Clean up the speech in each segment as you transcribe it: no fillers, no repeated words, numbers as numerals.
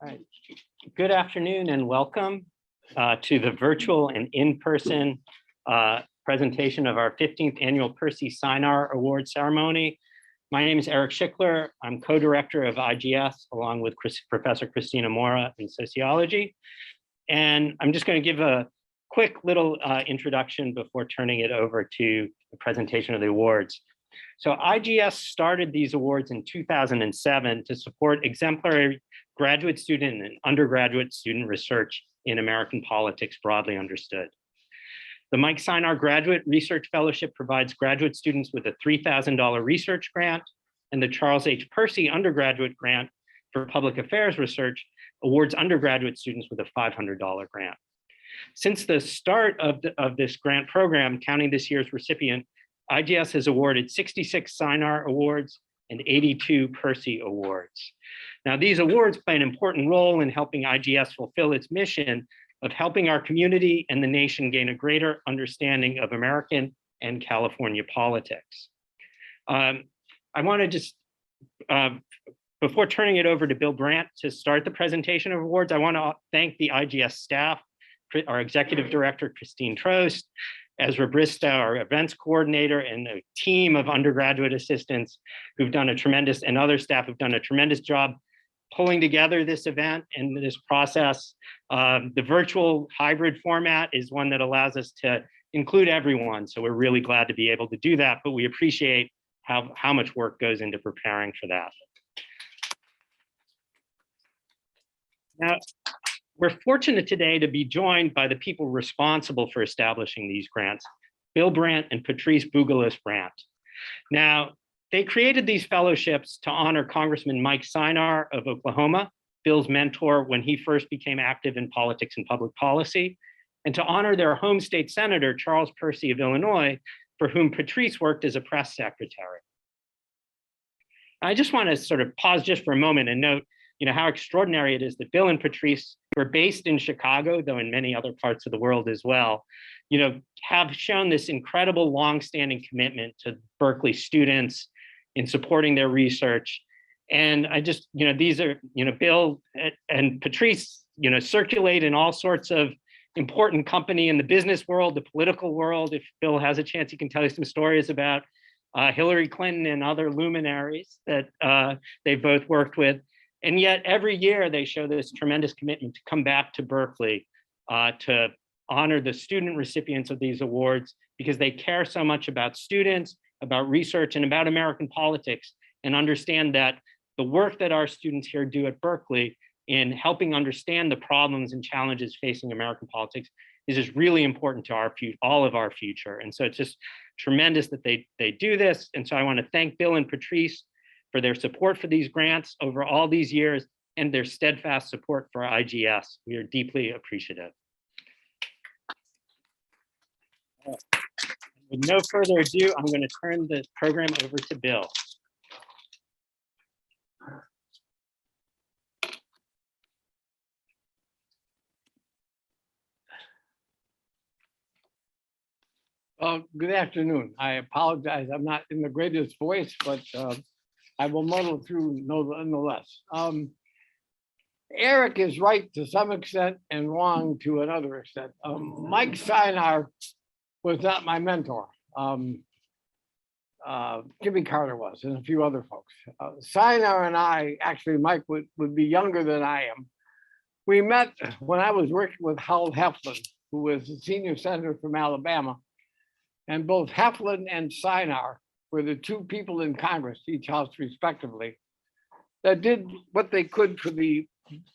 All right. Good afternoon and welcome to the virtual and in-person presentation of our 15th annual Percy Synar Award ceremony. My name is Eric Schickler. I'm co-director of IGS along with Professor Christina Mora in sociology. And I'm just going to give a quick little introduction before turning it over to the presentation of the awards. So IGS started these awards in 2007 to support exemplary graduate student and undergraduate student research in American politics, broadly understood. The Mike Synar Graduate Research Fellowship provides graduate students with a $3,000 research grant, and the Charles H. Percy Undergraduate Grant for Public Affairs Research awards undergraduate students with a $500 grant. Since the start of this grant program, counting this year's recipient, IGS has awarded 66 Synar awards and 82 Percy awards. Now, these awards play an important role in helping IGS fulfill its mission of helping our community and the nation gain a greater understanding of American and California politics. I want to just, before turning it over to Bill Brandt to start the presentation of awards, I want to thank the IGS staff, our executive director, Christine Trost, Ezra Bristow, our events coordinator, and a team of undergraduate assistants who've done a tremendous, and other staff who've done a tremendous job pulling together this event and this process. The virtual hybrid format is one that allows us to include everyone. So we're really glad to be able to do that, but we appreciate how much work goes into preparing for that. Now, we're fortunate today to be joined by the people responsible for establishing these grants, Bill Brandt and Patrice Bougalis Brandt. Now, they created these fellowships to honor Congressman Mike Synar of Oklahoma, Bill's mentor when he first became active in politics and public policy, and to honor their home state senator, Charles Percy of Illinois, for whom Patrice worked as a press secretary. I just want to sort of pause just for a moment and note, how extraordinary it is that Bill and Patrice, who are based in Chicago, though in many other parts of the world as well, have shown this incredible longstanding commitment to Berkeley students in supporting their research. And I just, these are, Bill and Patrice, circulate in all sorts of important company in the business world, the political world. If Bill has a chance, he can tell you some stories about Hillary Clinton and other luminaries that they've both worked with. And yet every year they show this tremendous commitment to come back to Berkeley to honor the student recipients of these awards because they care so much about students, about research, and about American politics, and understand that the work that our students here do at Berkeley in helping understand the problems and challenges facing American politics is just really important to all of our future. And so it's just tremendous that they do this. And so I want to thank Bill and Patrice for their support for these grants over all these years and their steadfast support for IGS. We are deeply appreciative. With no further ado, I'm going to turn the program over to Bill. Good afternoon. I apologize. I'm not in the greatest voice, but I will muddle through nonetheless. Eric is right to some extent and wrong to another extent. Mike Synar was not my mentor. Jimmy Carter was, and a few other folks. Synar and I, actually Mike would be younger than I am. We met when I was working with Hal Heflin, who was the senior senator from Alabama. And both Heflin and Synar were the two people in Congress, each house respectively, that did what they could for the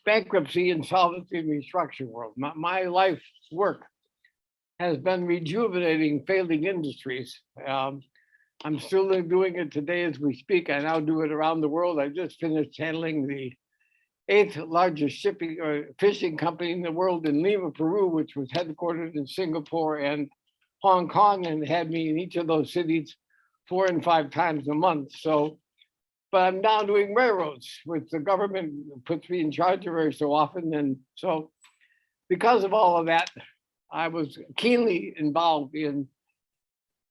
bankruptcy, insolvency, and restructuring world. My life's work has been rejuvenating failing industries. I'm still doing it today as we speak. I now do it around the world. I just finished handling the 8th largest shipping or fishing company in the world in Lima, Peru, which was headquartered in Singapore and Hong Kong, and had me in each of those cities 4 and 5 times a month. So, but I'm now doing railroads, which the government puts me in charge of every so often. And so because of all of that, I was keenly involved in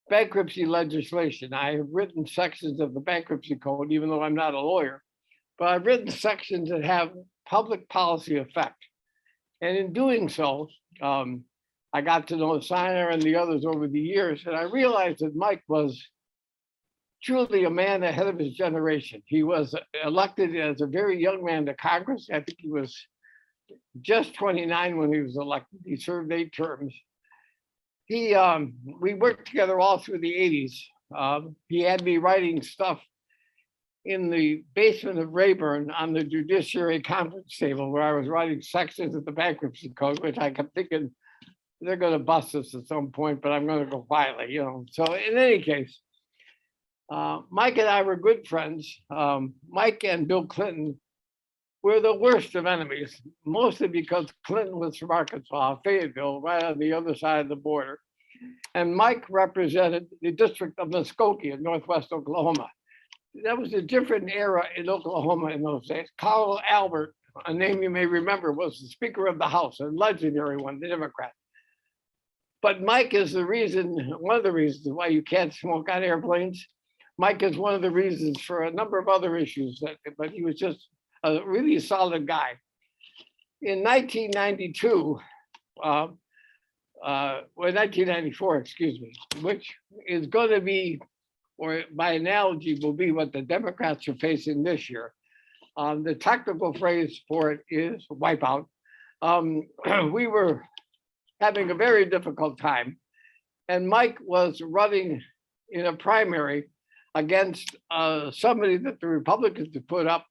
bankruptcy legislation. I have written sections of the bankruptcy code, even though I'm not a lawyer, but I've written sections that have public policy effect. And in doing so, I got to know Synar and the others over the years, and I realized that Mike was truly a man ahead of his generation. He was elected as a very young man to Congress. I think he was just 29 when he was elected. He served 8 terms. We worked together all through the 80s. He had me writing stuff in the basement of Rayburn on the Judiciary Conference table, where I was writing sections of the bankruptcy code, which I kept thinking they're going to bust us at some point, but I'm going to go quietly, you know. So in any case, Mike and I were good friends. Mike and Bill Clinton were the worst of enemies, mostly because Clinton was from Arkansas, Fayetteville, right on the other side of the border. And Mike represented the district of Muskogee in northwest Oklahoma. That was a different era in Oklahoma in those days. Carl Albert, a name you may remember, was the Speaker of the House, a legendary one, the Democrat. But Mike is the reason, one of the reasons why you can't smoke on airplanes. Mike is one of the reasons for a number of other issues, but he was just a really solid guy. In 1992, or 1994, excuse me, which is going to be, or by analogy, will be what the Democrats are facing this year. The technical phrase for it is wipeout. We were having a very difficult time, and Mike was running in a primary against somebody that the Republicans had put up,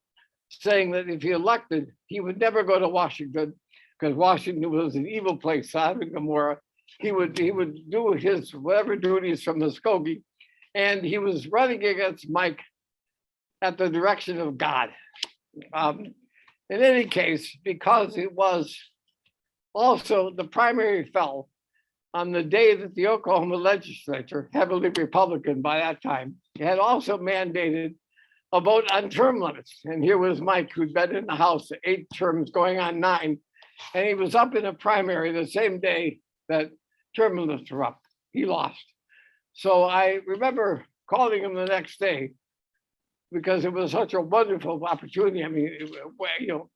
saying that if he elected, he would never go to Washington because Washington was an evil place, Sodom and Gomorrah. He would do his whatever duties from Muskogee, and he was running against Mike at the direction of God. In any case, because it was also the primary fell on the day that the Oklahoma legislature, heavily Republican by that time, had also mandated a vote on term limits. And here was Mike, who'd been in the House 8 terms, going on 9. And he was up in a primary the same day that term limits were up. He lost. So I remember calling him the next day because it was such a wonderful opportunity. I mean, you know,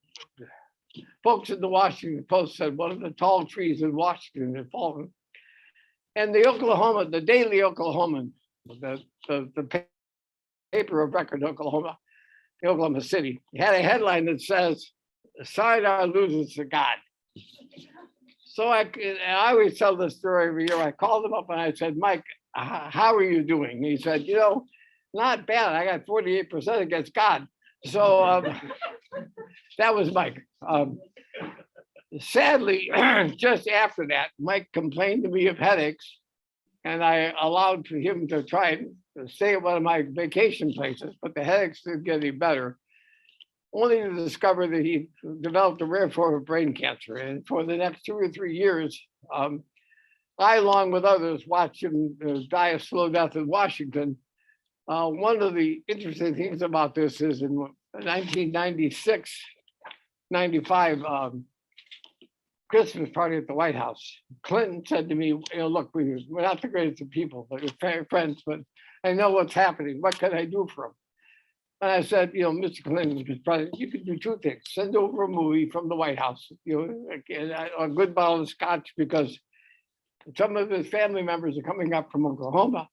folks in the Washington Post said one of the tall trees in Washington had fallen. And the Daily Oklahoman, the paper of record, Oklahoma City, had a headline that says, "Synar loses to God." So I always tell this story every year. I called him up and I said, "Mike, how are you doing?" And he said, "You know, not bad. I got 48% against God." So that was Mike. Sadly, just after that, Mike complained to me of headaches, and I allowed for him to try and stay at one of my vacation places, but the headaches didn't get any better, only to discover that he developed a rare form of brain cancer. And for the next 2 or 3 years, I, along with others, watched him die a slow death in Washington. One of the interesting things about this is in 1996, 95, Christmas party at the White House, Clinton said to me, "You know, look, we're not the greatest of people, but we're friends, but I know what's happening. What can I do for him?" And I said, "You know, Mr. Clinton, Mr. President, you can do 2 things. Send over a movie from the White House, you know, a good bottle of scotch, because some of his family members are coming up from Oklahoma.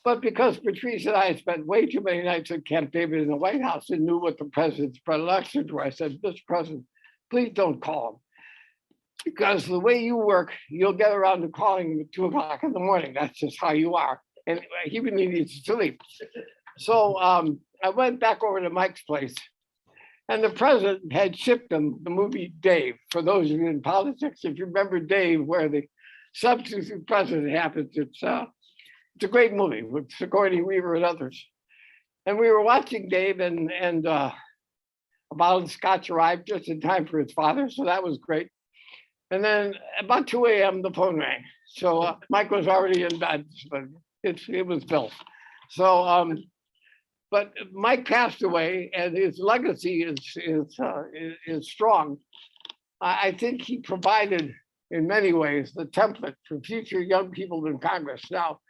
But because Patrice and I spent way too many nights at Camp David in the White House and knew what the president's predilections were, I said, Mr. President, please don't call him. Because the way you work, you'll get around to calling him at 2 o'clock in the morning. That's just how you are. And he really needs to sleep." So I went back over to Mike's place, and the president had shipped him the movie Dave. For those of you in politics, if you remember Dave, where the substitute president happens, it's a great movie with Sigourney Weaver and others. And we were watching Dave, and a bottle of scotch arrived just in time for his father, so that was great. And then about 2 a.m., the phone rang. So Mike was already in bed, but it was Bill. So, but Mike passed away, and his legacy is strong. I think he provided, in many ways, the template for future young people in Congress. Now,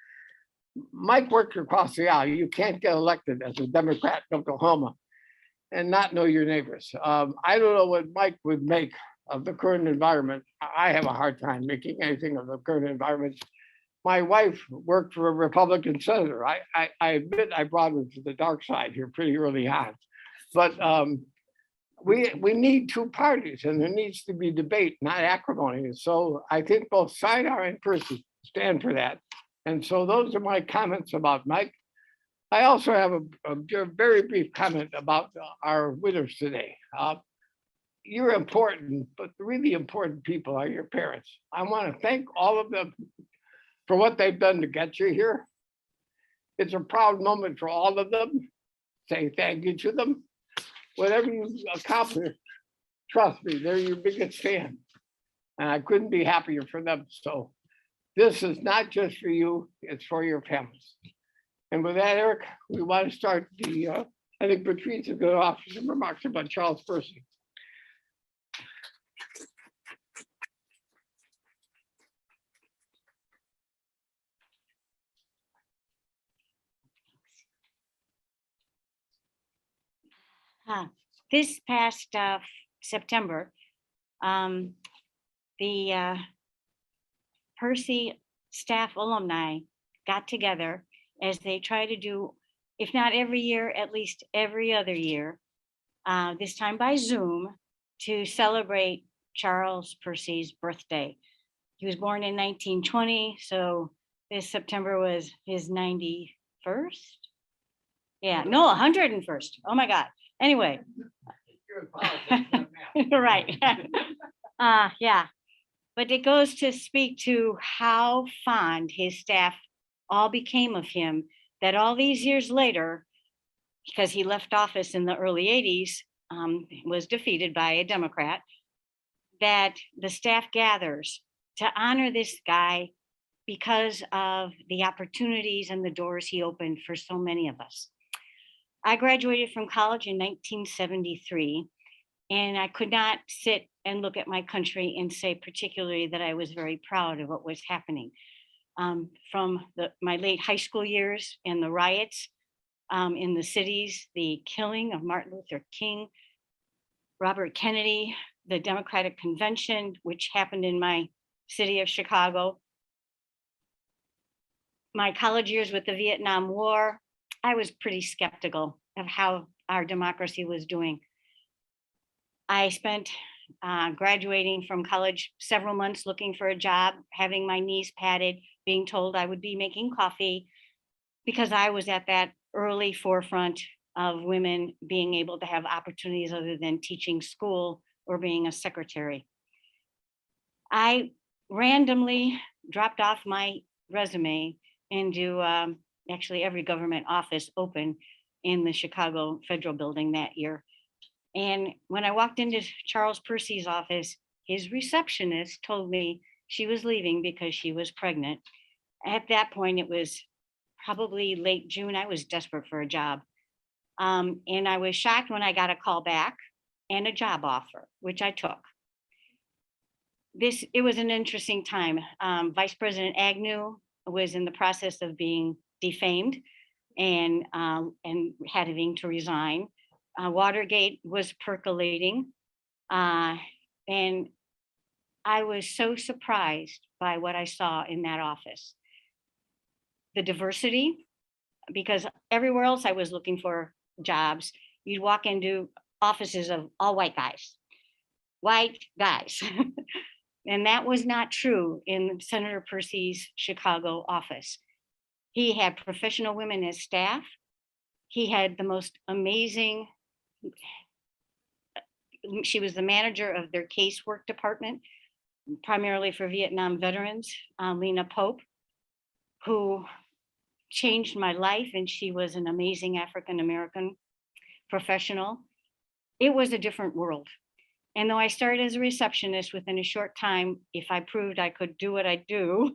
Mike worked across the aisle. You can't get elected as a Democrat in Oklahoma. and not know your neighbors. I don't know what Mike would make of the current environment. I have a hard time making anything of the current environment. My wife worked for a Republican senator. I admit I brought her to the dark side here pretty early on. But we need two parties, and there needs to be debate, not acrimony. And so I think both Synar and Percy stand for that. And so those are my comments about Mike. I also have a very brief comment about our winners today. You're important, but the really important people are your parents. I want to thank all of them for what they've done to get you here. It's a proud moment for all of them. Say thank you to them. Whatever you accomplish, trust me, they're your biggest fan. And I couldn't be happier for them. So this is not just for you, it's for your families. And with that, Eric, we want to start I think Patrice is going to offer some remarks about Charles Percy. This past September, the Percy staff alumni got together as they try to do, if not every year, at least every other year, this time by Zoom, to celebrate Charles Percy's birthday. He was born in 1920, so this September was his 91st. Yeah, no, 101st. Oh my God. Anyway. Right. Yeah. But it goes to speak to how fond his staff all became of him, that all these years later, because he left office in the early 80s, was defeated by a Democrat, that the staff gathers to honor this guy because of the opportunities and the doors he opened for so many of us. I graduated from college in 1973, and I could not sit and look at my country and say particularly that I was very proud of what was happening. From my late high school years and the riots in the cities, the killing of Martin Luther King, Robert Kennedy, the Democratic Convention, which happened in my city of Chicago, my college years with the Vietnam War, I was pretty skeptical of how our democracy was doing. I spent graduating from college several months looking for a job, having my knees padded, being told I would be making coffee, because I was at that early forefront of women being able to have opportunities other than teaching school or being a secretary. I randomly dropped off my resume into actually every government office open in the Chicago Federal Building that year. And when I walked into Charles Percy's office, his receptionist told me she was leaving because she was pregnant. At that point, it was probably late June. I was desperate for a job. And I was shocked when I got a call back and a job offer, which I took. It was an interesting time. Vice President Agnew was in the process of being defamed and having to resign. Watergate was percolating. And I was so surprised by what I saw in that office. The diversity, because everywhere else I was looking for jobs, you'd walk into offices of all white guys. And that was not true in Senator Percy's Chicago office. He had professional women as staff. He had the most amazing, she was the manager of their casework department, primarily for Vietnam veterans, Lena Pope, who changed my life, and she was an amazing African-American professional. It was a different world. And though I started as a receptionist, within a short time, if I proved I could do what I do,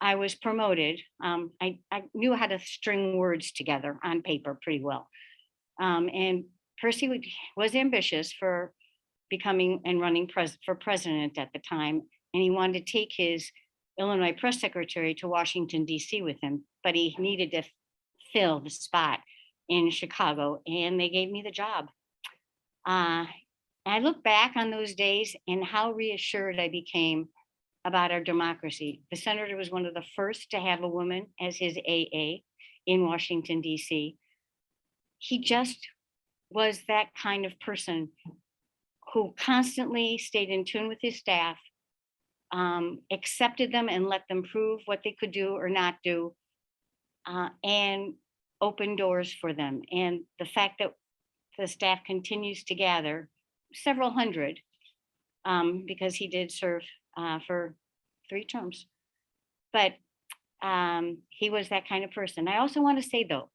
I was promoted. I knew how to string words together on paper pretty well. And Percy was ambitious for becoming and running for president at the time. And he wanted to take his Illinois press secretary to Washington, D.C. with him, but he needed to fill the spot in Chicago, and they gave me the job. I look back on those days and how reassured I became about our democracy. The senator was one of the first to have a woman as his AA in Washington, D.C. He just was that kind of person who constantly stayed in tune with his staff, accepted them and let them prove what they could do or not do, and opened doors for them. And the fact that the staff continues to gather, several hundred, because he did serve for 3 terms. But he was that kind of person. I also want to say, though,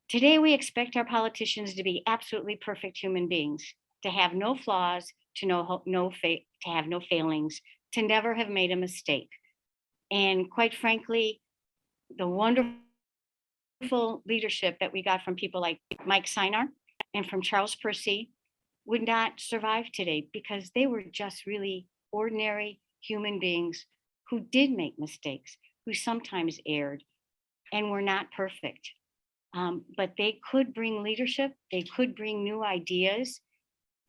today we expect our politicians to be absolutely perfect human beings, to have no flaws, to have no failings, to never have made a mistake. And quite frankly, the wonderful leadership that we got from people like Mike Synar and from Charles Percy would not survive today, because they were just really ordinary human beings who did make mistakes, who sometimes erred, and were not perfect. But they could bring leadership, they could bring new ideas.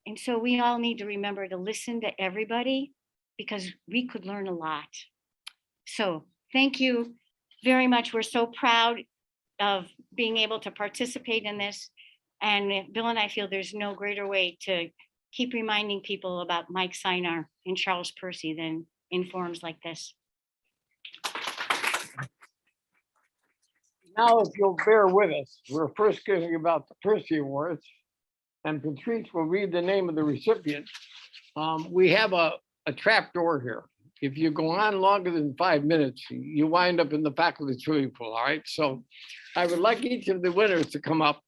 And so we all need to remember to listen to everybody, because we could learn a lot. So thank you very much. We're so proud of being able to participate in this. And Bill and I feel there's no greater way to keep reminding people about Mike Synar and Charles Percy than in forums like this. Now, if you'll bear with us, we're first giving about the Percy Awards, and Patrice will read the name of the recipient. We have a trap door here. If you go on longer than 5 minutes, you wind up in the back of the swimming pool, all right? So I would like each of the winners to come up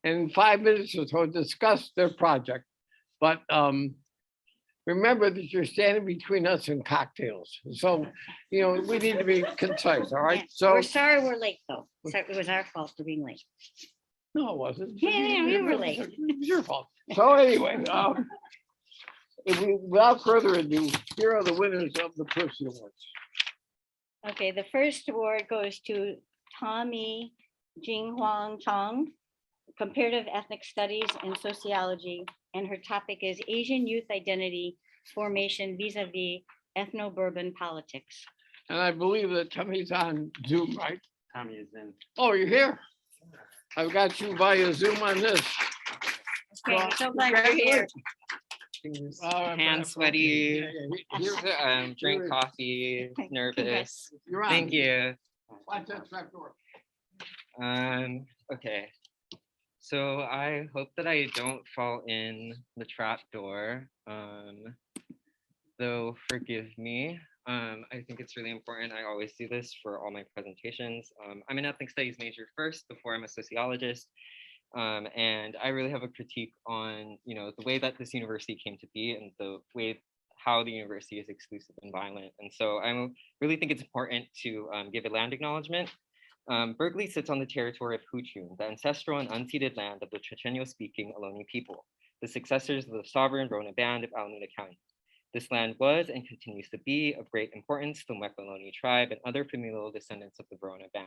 and in 5 minutes or so discuss their project. But remember that you're standing between us and cocktails. So, we need to be concise, all right? Yeah, So we're sorry we're late, though. So it was our fault for being late. no, it wasn't. Yeah, we were late. It was your fault. So anyway, without further ado, here are the winners of the Percy Awards. Okay, the first award goes to Tomi Jinghuang Chung, Comparative Ethnic Studies and Sociology, and her topic is Asian Youth Identity Formation vis-a-vis Ethnoburban Politics. And I believe that Tommy's on Zoom, right? Tommy is in. Oh, you're here? I've got you via Zoom on this. Okay, we're so glad you're here. Hand sweaty, Here, drink coffee, nervous. You're on. Thank you. Watch that trap door. Okay. So I hope that I don't fall in the trap door. Though forgive me. I think it's really important. I always do this for all my presentations. I'm an ethnic studies major first before I'm a sociologist. And I really have a critique on, the way that this university came to be and the way how the university is exclusive and violent. And so I really think it's important to give a land acknowledgement. Berkeley sits on the territory of Huchun, the ancestral and unceded land of the Chochenyo-speaking Ohlone people, the successors of the sovereign Rona Band of Alameda County. This land was and continues to be of great importance to the Mikkelborg tribe and other familial descendants of the Rona Band.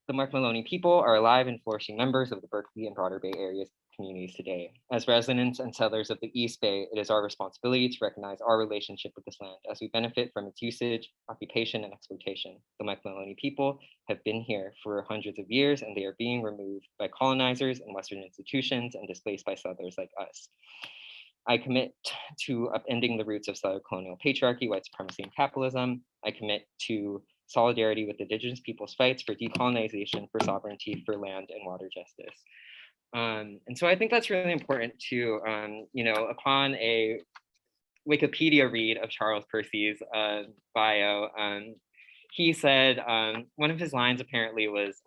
The Mikkelborg people are alive and flourishing members of the Berkeley and broader Bay Area communities today. As residents and settlers of the East Bay, it is our responsibility to recognize our relationship with this land as we benefit from its usage, occupation, and exploitation. The Mikkelborg people have been here for hundreds of years, and they are being removed by colonizers and Western institutions and displaced by settlers like us. I commit to upending the roots of settler colonial patriarchy, white supremacy, and capitalism. I commit to solidarity with Indigenous people's fights for decolonization, for sovereignty, for land and water justice. And so I think that's really important to, upon a Wikipedia read of Charles Percy's bio, he said, one of his lines apparently was,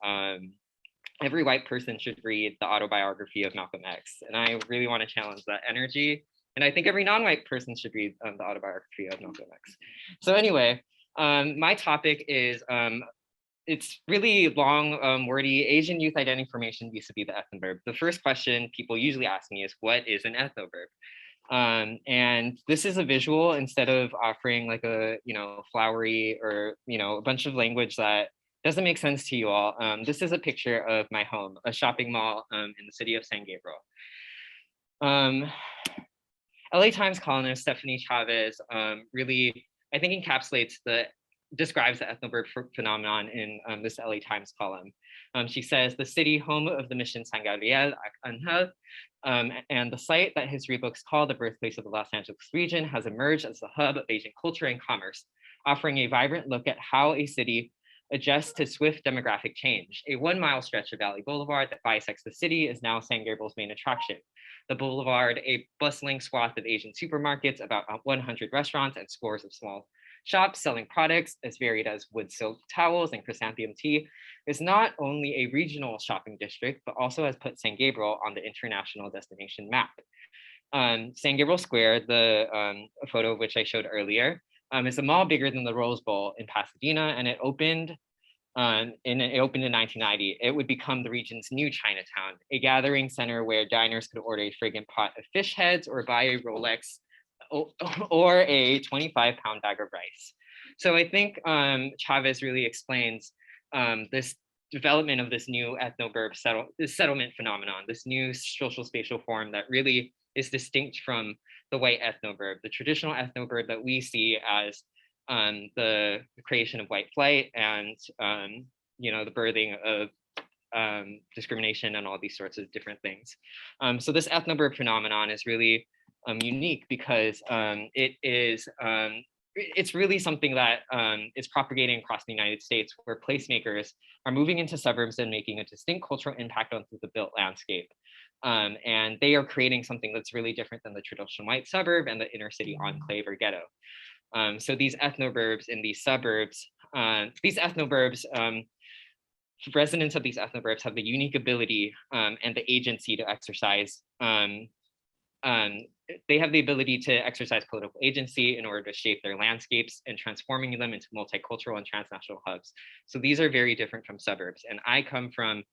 every white person should read the autobiography of Malcolm X. And I really want to challenge that energy. And I think every non-white person should read the autobiography of Malcolm X. So anyway, my topic is, it's really long, wordy, Asian youth identity formation vis-a-vis the ethnoburb. The first question people usually ask me is, what is an ethnoburb? And this is a visual instead of offering like a, flowery or, a bunch of language that doesn't make sense to you all, this is a picture of my home, a shopping mall in the city of San Gabriel. LA Times columnist Stephanie Chavez really, I think, describes the ethnoburb phenomenon in this LA Times column. She says, the city home of the mission San Gabriel, Angel, and the site that history books call the birthplace of the Los Angeles region has emerged as the hub of Asian culture and commerce, offering a vibrant look at how a city adjusts to swift demographic change. A 1-mile stretch of Valley Boulevard that bisects the city is now San Gabriel's main attraction. The boulevard, a bustling swath of Asian supermarkets, about 100 restaurants, and scores of small shops selling products as varied as wood silk towels and chrysanthemum tea, is not only a regional shopping district, but also has put San Gabriel on the international destination map. San Gabriel Square, the photo of which I showed earlier, is a mall bigger than the Rose Bowl in Pasadena, and it opened in 1990. It would become the region's new Chinatown, a gathering center where diners could order a fragrant pot of fish heads or buy a Rolex or a 25-pound bag of rice. So I think Chavez really explains this development of this new ethnoburb settlement phenomenon, this new social spatial form that really is distinct from the white ethnoburb, the traditional ethnoburb that we see as the creation of white flight and the birthing of discrimination and all these sorts of different things. So this ethnoburb phenomenon is really unique because it's really something that is propagating across the United States, where placemakers are moving into suburbs and making a distinct cultural impact onto the built landscape. And they are creating something that's really different than the traditional white suburb and the inner city enclave or ghetto. So these ethnoburbs in these suburbs, residents of these ethnoburbs have the unique ability and the agency to exercise they have the ability to exercise political agency in order to shape their landscapes and transforming them into multicultural and transnational hubs. So these are very different from suburbs. And I come from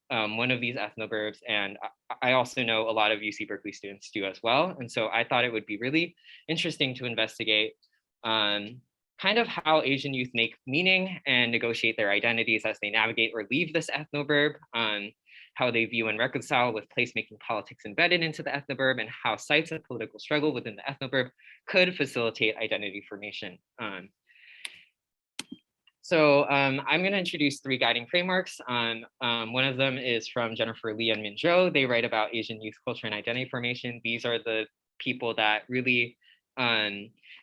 one of these ethnoburbs, and I also know a lot of UC Berkeley students do as well. And so I thought it would be really interesting to investigate kind of how Asian youth make meaning and negotiate their identities as they navigate or leave this ethnoburb, how they view and reconcile with placemaking politics embedded into the ethnoburb, and how sites of political struggle within the ethnoburb could facilitate identity formation. So I'm going to introduce 3 guiding frameworks. One of them is from Jennifer Lee and Min Zhou. They write about Asian youth culture and identity formation. These are the people that really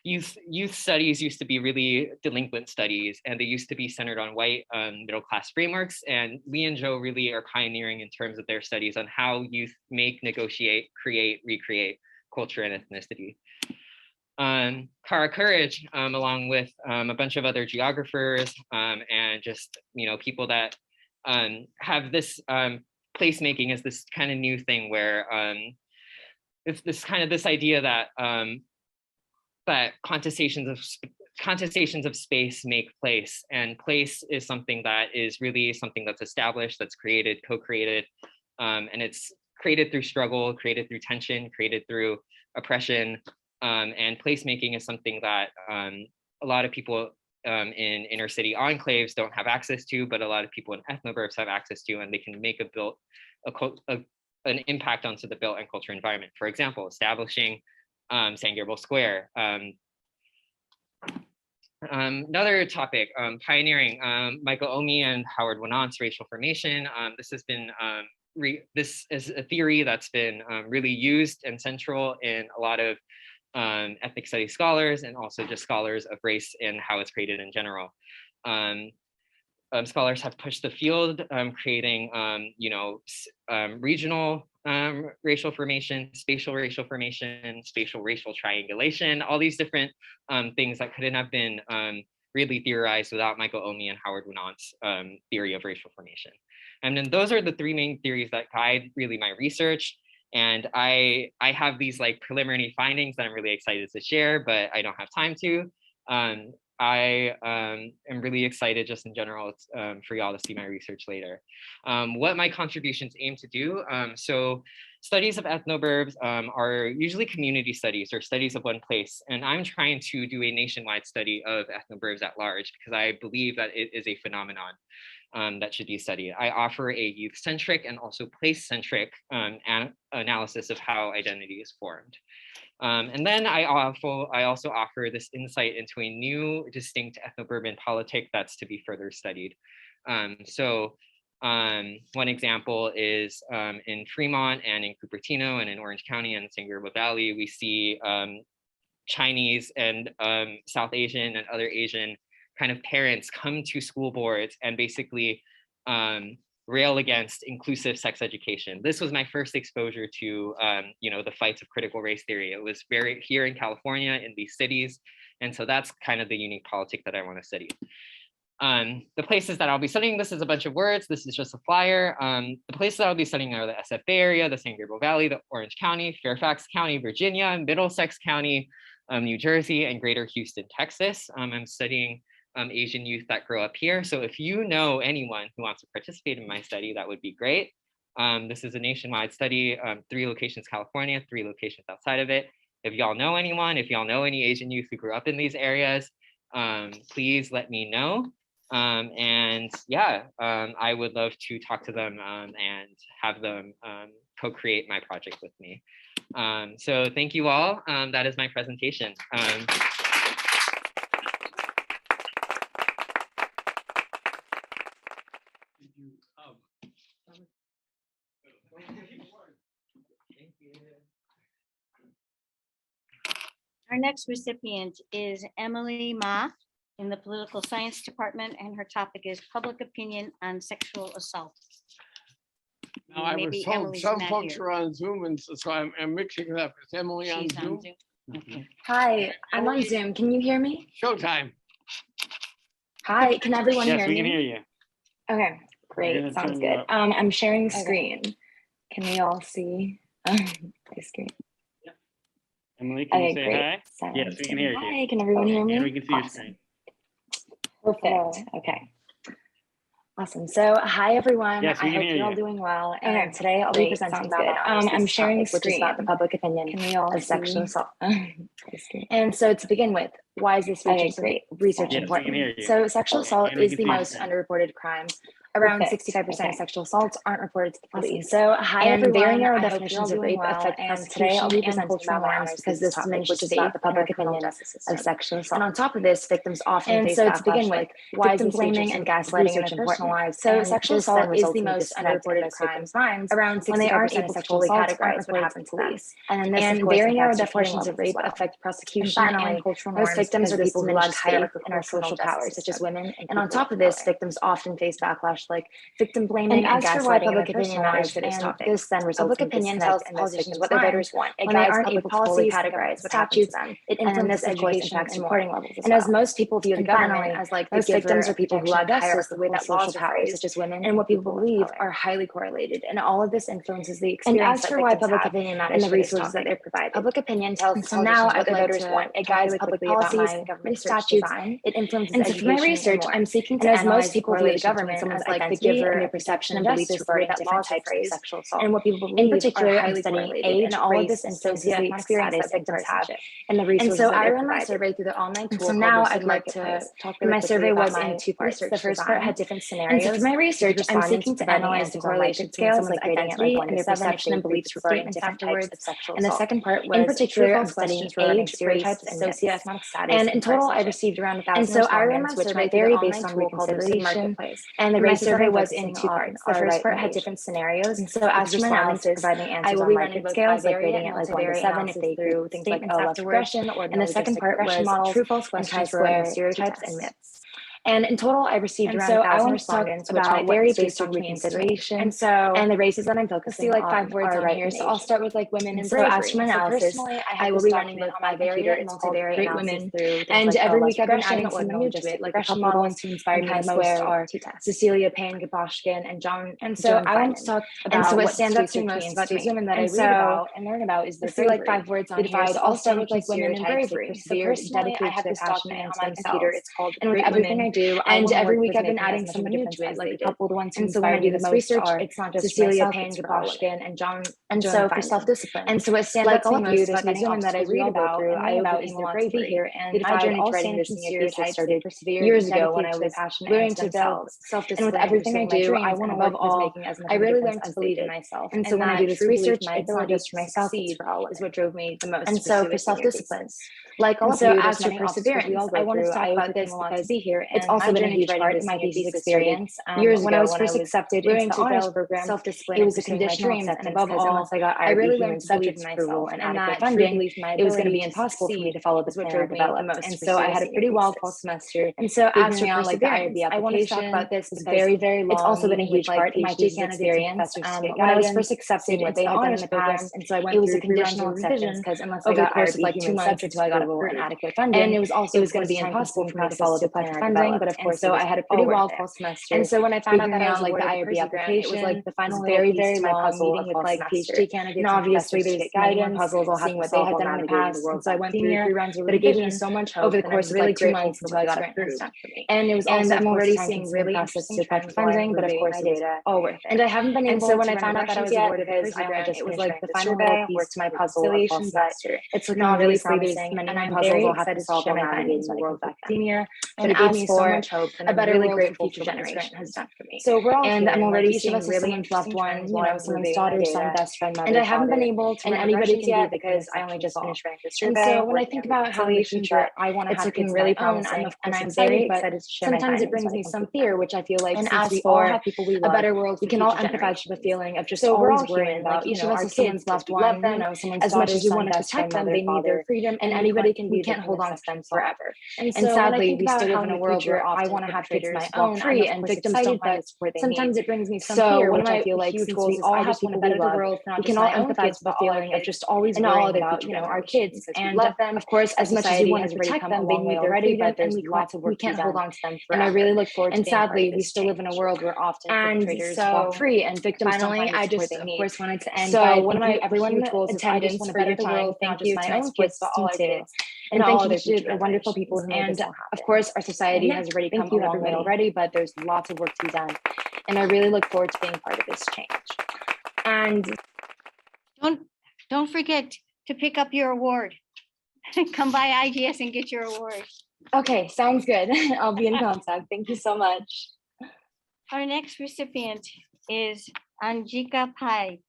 youth studies used to be really delinquent studies, and they used to be centered on white middle class frameworks. And Lee and Zhou really are pioneering in terms of their studies on how youth make, negotiate, create, recreate culture and ethnicity. Kara Courage, along with a bunch of other geographers and just people that have this placemaking as this kind of new thing where it's this idea that that contestations of space make place, and place is something that is really something that's established, that's created, co-created, and it's created through struggle, created through tension, created through oppression, and placemaking is something that a lot of people in inner city enclaves don't have access to, but a lot of people in ethnoburbs have access to, and they can make an impact onto the built and culture environment. For example, establishing San Gabriel Square. Another topic, pioneering, Michael Omi and Howard Winant's racial formation. This has been, this is a theory that's been really used and central in a lot of ethnic studies scholars, and also just scholars of race and how it's created in general. Scholars have pushed the field, creating, regional racial formation, spatial racial formation, spatial racial triangulation, all these different things that couldn't have been really theorized without Michael Omi and Howard Winant's theory of racial formation. And then those are the 3 main theories that guide really my research. And I have these like preliminary findings that I'm really excited to share, but I don't have time to. I am really excited just in general for y'all to see my research later. What my contributions aim to do. So studies of ethnoburbs are usually community studies or studies of one place. And I'm trying to do a nationwide study of ethnoburbs at large because I believe that it is a phenomenon that should be studied. I offer a youth-centric and also place-centric analysis of how identity is formed. And then I also offer this insight into a new distinct ethnoburban politic that's to be further studied. One example is in Fremont and in Cupertino and in Orange County and San Gabriel Valley, we see Chinese and South Asian and other Asian kind of parents come to school boards and basically rail against inclusive sex education. This was my first exposure to, the fights of critical race theory. It was very here in California in these cities. And so that's kind of the unique politic that I want to study. The places that I'll be studying, this is a bunch of words. This is just a flyer. The places that I'll be studying are the SF Bay Area, the San Gabriel Valley, the Orange County, Fairfax County, Virginia, Middlesex County, New Jersey, and Greater Houston, Texas. I'm studying Asian youth that grow up here. So if you know anyone who wants to participate in my study, that would be great. This is a nationwide study, 3 locations California, 3 locations outside of it. If y'all know anyone, if y'all know any Asian youth who grew up in these areas, please let me know. I would love to talk to them and have them co-create my project with me. So thank you all. That is my presentation. Our next recipient is Emily Ma in the Political Science Department, and her topic is public opinion on sexual assault. Now, I was Maybe told Emily's some not folks here. are on Zoom, and so I'm mixing it up. Is Emily on She's Zoom? on Zoom. Okay. Hi, I'm on Zoom. Can you hear me? Showtime. Hi, can everyone Yes, hear we me? can hear you. Okay, We're great. gonna Sounds turn you good. up. I'm sharing the Okay. screen. Can we all see the screen? Emily, can you Okay, say great. hi? Yes, we can hear you. Hi, can everyone hear me? And we can see your Awesome. screen. Perfect. Okay. Awesome. So, hi everyone. Yes, we I can hope hear you're all you. doing well. And today I'll be presenting about I'm sharing the screen, which is about the public opinion Can we all of sexual see? assault. And so, to begin with, why is this research Yes, we can important? hear you. So, sexual assault And we is can the see your most screen. underreported crime. Around Perfect. 65% of sexual assaults aren't reported to the police. So, hi And everyone. very narrow I hope you're all definitions of doing rape well. affect And today I'll prosecution be and presenting cultural about my norms honors because this topic, diminishes which is faith about the in our public criminal opinion justice of system. sexual assault. And on top of this, victims often And face so to begin backlash with, like why is victim this blaming research and gaslighting in research their important? personal lives. So And sexual this then assault is results the in most disconnect in underreported most crime. victims' minds Around when they are 65% able of to sexual fully assaults categorize aren't what reported happened to to the them. police. And this, of And course, very narrow impacts reporting definitions levels of as rape well. affect prosecution And finally, and cultural most norms victims because are this people who lack diminishes faith hierarchical in our social criminal powers, justice such as system. women. And on top of this, victims often face backlash like victim And blaming and as for why gaslighting in public their opinion personal matters lives. for this And topic, this then results public in opinion disconnect tells in most politicians victims' what their voters minds want. It when they guides aren't public able to fully policies, categorize what happened to statutes, them. it And then influences this, of course, education impacts and more. reporting levels as And as well. most people view the And government finally, as like the most giver victims are of people who protection lack and justice, the way hierarchical that social laws are powers, phrased, such as women, and what people believe are highly correlated. And all of this influences the And experience as that for why victims public have opinion and matters the for this resources that topic, they're provided. public opinion tells And so now politicians what I'd their like voters to want. It talk guides really public quickly about policies, my government research statutes, design. it influences And so for my education and research, more. I'm seeking to And as analyze most the people view the correlation between government someone's as like the identity giver and their of perception protection and and beliefs justice, the way regarding that different laws are types of phrased, sexual assault. and what people In believe particular, are I'm highly studying correlated. age, And all of race, this influences the socioeconomic experience status, that and victims have personship. and the And resources so that I they're ran my provided. survey through the online And tool so called now Reconsidered I'd like to Marketplace. talk And really my quickly survey about was in my 2 parts. research The first part design. had different And so scenarios. for my research, I'm Respondents seeking to providing analyze the answers on correlation related between scales, someone's like rating it like identity 1 and to their 7 perception if and they beliefs agree with regarding statements different types afterwards. of sexual And the assault. second part In was particular, true I'm or false studying questions regarding age, race, stereotypes and myths, socioeconomic status, and in and total, I personship. received around 1,000 And so I ran my respondents, which survey might through the vary online based on tool called Reconsidered Marketplace. marketplace. And the And my races survey I'm was in focusing 2 on parts. The are first right part and had age. different scenarios. And so as With for my respondents analysis, providing I answers will on be Likert running both scales, like bivariate rating it and like 1 to multivariate 7 if analysis they agree through with things like statements love afterwards, regression, and the ordinal second logistic part regression was models, true false and questions chi-square regarding and stereotypes t-tests. and myths. And in total, I received around 1,000 respondents, which I varied based on reconsideration. And the races that I'm focusing on, 5 words on here. So I'll start with like women and bravery. So as for my analysis, I will be running it on my computer. It's called Great Women. And every week I've been adding something new to it, like a couple ones who inspired me the most are Cecilia Payne-Gaposchkin and John. And so I want to talk about what stands out to me most about these women that I read about and learn about is their bravery. Like 5 words on here. So I'll start with like women and bravery. So personally, I have this document on my computer. It's called and with everything I do, and every week I've been adding something new to it, like a couple of the ones. And so when I do this research, it's not just Cecilia Payne-Gaposchkin and John. And so for self-discipline. And so what stands out to me most about these women that I read about and learn about is their bravery here. And my journey to writing this senior thesis started years ago when I was learning to develop self-discipline. And with everything I do, I want above all, I really learned to believe in myself. And so when I do this research, it's not just for myself, it's for all is what drove me the most. And so for self-discipline, like also as for perseverance, I want to talk about this because it's also been a huge part of my thesis experience. Years ago, when I was first accepted into the honors program, self-discipline, it was a conditional acceptance, and above all, I really learned to believe in myself, and that funding, it was going to be impossible for me to follow the plan I developed. And so I had a pretty wild fall semester. And so as for perseverance, I want to talk about this because very, very long. It's also been a huge part of my thesis experience. When I was first accepted into the honors program, and so I went through conditional acceptance because unless I got over like 2 months until I got an adequate funding, and it was going to be impossible for me to follow the plan funding. But of course, so I had a pretty wild fall semester. And so when I found out that I was like the IRB application, it was like the final very, very long meeting with like PhD candidates. And obviously there's guidance, puzzles, seeing what they had done in the past. And so I went through 3 rounds of revision, but it gave me so much hope over the course of like 2 months until I got approved. And it was also I'm already seeing really interesting funding, but of course it's all worth it. And I haven't been able to. And so when I found out that I was awarded because it was like the final little piece to my puzzle of fall semester. It's looking really promising, and I'm very excited to share my findings when I go back senior. And it gave me so much hope and a better world for future generations has done for me. So we're all and I'm already seeing really loved ones, you know, someone's daughter, son, best friend, mother, and I haven't been able to. And anybody can yet because I only just finished writing the survey. And so when I think about how in the future I want to have kids really promising, and I'm very excited to share. Sometimes it brings me some fear, which I feel like and as we all have people we love, a better world, we can all empathize with the feeling of just always worrying about each of us as someone's loved one, you know, someone's as much as we want to protect them, they need their freedom, and anybody can be. We can't hold on to them forever. And sadly, we still live in a world where I want to have kids my own, free, and victims don't find the support they need. Sometimes it brings me some fear, which I feel like since we all have people we love, we can all empathize with the feeling of just always worrying about, you know, our kids and love them. Of course, as much as we want to protect them, they need their freedom, but there's lots of work we can't hold on to them forever. And I really look forward to. And sadly, we still live in a world where often perpetrators walk free and victims don't find the support they need. Of course, wanted to end by thanking everyone in attendance for better the world. Thank you to my own kids, but all our kids. And thank you to the wonderful people who made this all happen. Of course, our society has already come a long way already, but there's lots of work to be done. And I really look forward to being part of this change. And don't forget to pick up your award. Come by IGS and get your award. Okay, sounds good. I'll be in contact. Thank you so much. Our next recipient is Anjika Pai,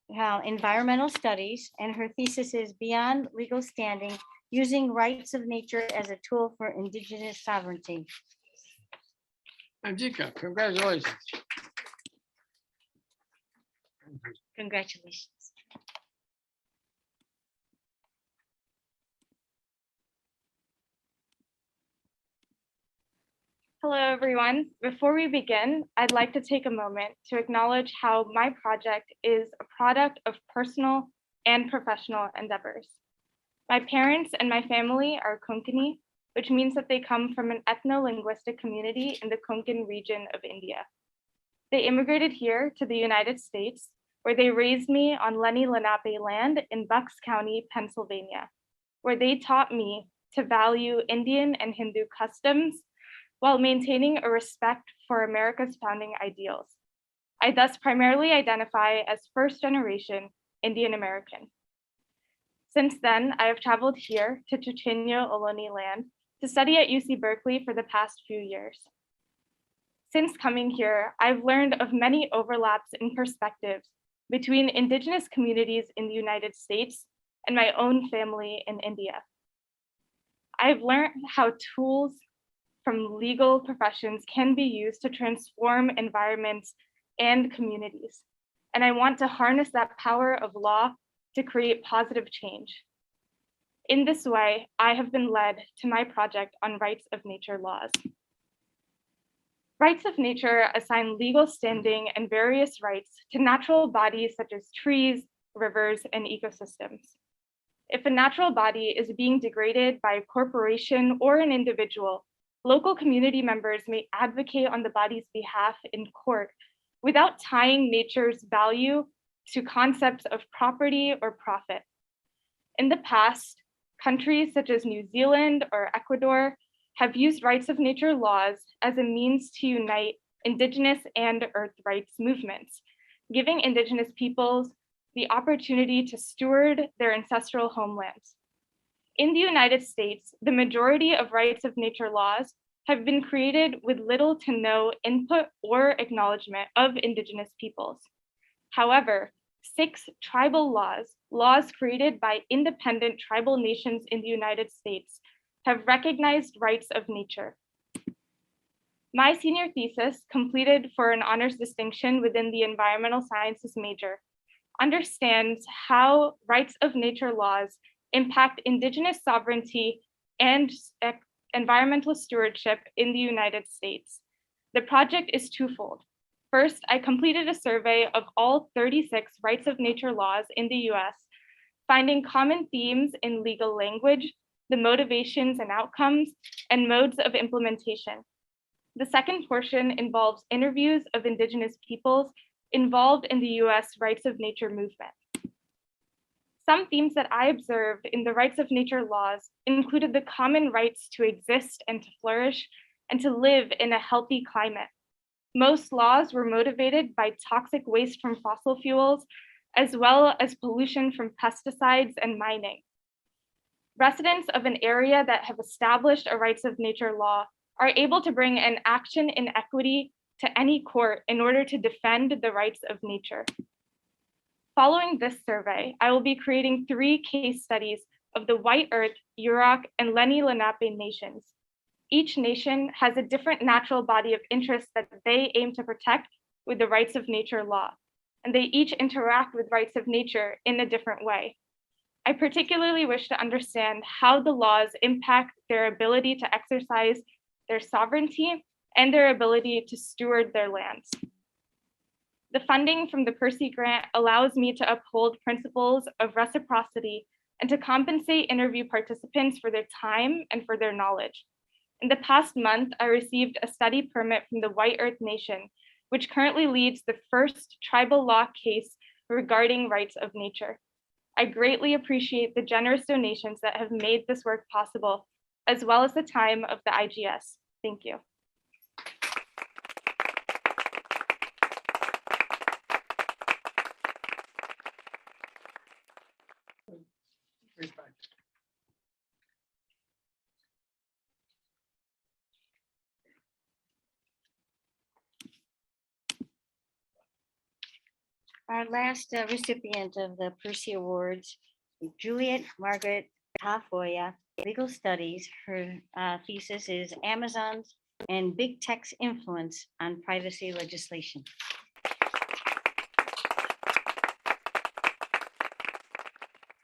environmental studies, and her thesis is Beyond Legal Standing, Using Rights of Nature as a Tool for Indigenous Sovereignty. Anjika, congratulations. Congratulations. Hello, everyone. Before we begin, I'd like to take a moment to acknowledge how my project is a product of personal and professional endeavors. My parents and my family are Konkani, which means that they come from an ethno-linguistic community in the Konkan region of India. They immigrated here to the United States, where they raised me on Lenni Lenape land in Bucks County, Pennsylvania, where they taught me to value Indian and Hindu customs while maintaining a respect for America's founding ideals. I thus primarily identify as first-generation Indian American. Since then, I have traveled here to Chochenyo Ohlone land to study at UC Berkeley for the past few years. Since coming here, I've learned of many overlaps in perspectives between Indigenous communities in the United States and my own family in India. I've learned how tools from legal professions can be used to transform environments and communities. And I want to harness that power of law to create positive change. In this way, I have been led to my project on rights of nature laws. Rights of nature assign legal standing and various rights to natural bodies such as trees, rivers, and ecosystems. If a natural body is being degraded by a corporation or an individual, local community members may advocate on the body's behalf in court without tying nature's value to concepts of property or profit. In the past, countries such as New Zealand or Ecuador have used rights of nature laws as a means to unite Indigenous and Earth rights movements, giving Indigenous peoples the opportunity to steward their ancestral homelands. In the United States, the majority of rights of nature laws have been created with little to no input or acknowledgement of Indigenous peoples. However, 6 tribal laws created by independent tribal nations in the United States, have recognized rights of nature. My senior thesis, completed for an honors distinction within the environmental sciences major, understands how rights of nature laws impact Indigenous sovereignty and environmental stewardship in the United States. The project is twofold. First, I completed a survey of all 36 rights of nature laws in the US, finding common themes in legal language, the motivations and outcomes, and modes of implementation. The second portion involves interviews of Indigenous peoples involved in the US rights of nature movement. Some themes that I observed in the rights of nature laws included the common rights to exist and to flourish and to live in a healthy climate. Most laws were motivated by toxic waste from fossil fuels, as well as pollution from pesticides and mining. Residents of an area that have established a rights of nature law are able to bring an action in equity to any court in order to defend the rights of nature. Following this survey, I will be creating 3 case studies of the White Earth, Yurok, and Lenni Lenape nations. Each nation has a different natural body of interest that they aim to protect with the rights of nature law, and they each interact with rights of nature in a different way. I particularly wish to understand how the laws impact their ability to exercise their sovereignty and their ability to steward their lands. The funding from the Percy Grant allows me to uphold principles of reciprocity and to compensate interview participants for their time and for their knowledge. In the past month, I received a study permit from the White Earth Nation, which currently leads the first tribal law case regarding rights of nature. I greatly appreciate the generous donations that have made this work possible, as well as the time of the IGS. Thank you. Our last recipient of the Percy Awards, Juliet Margaret Tafoya, Legal Studies. Her thesis is Amazon's and Big Tech's Influence on Privacy Legislation.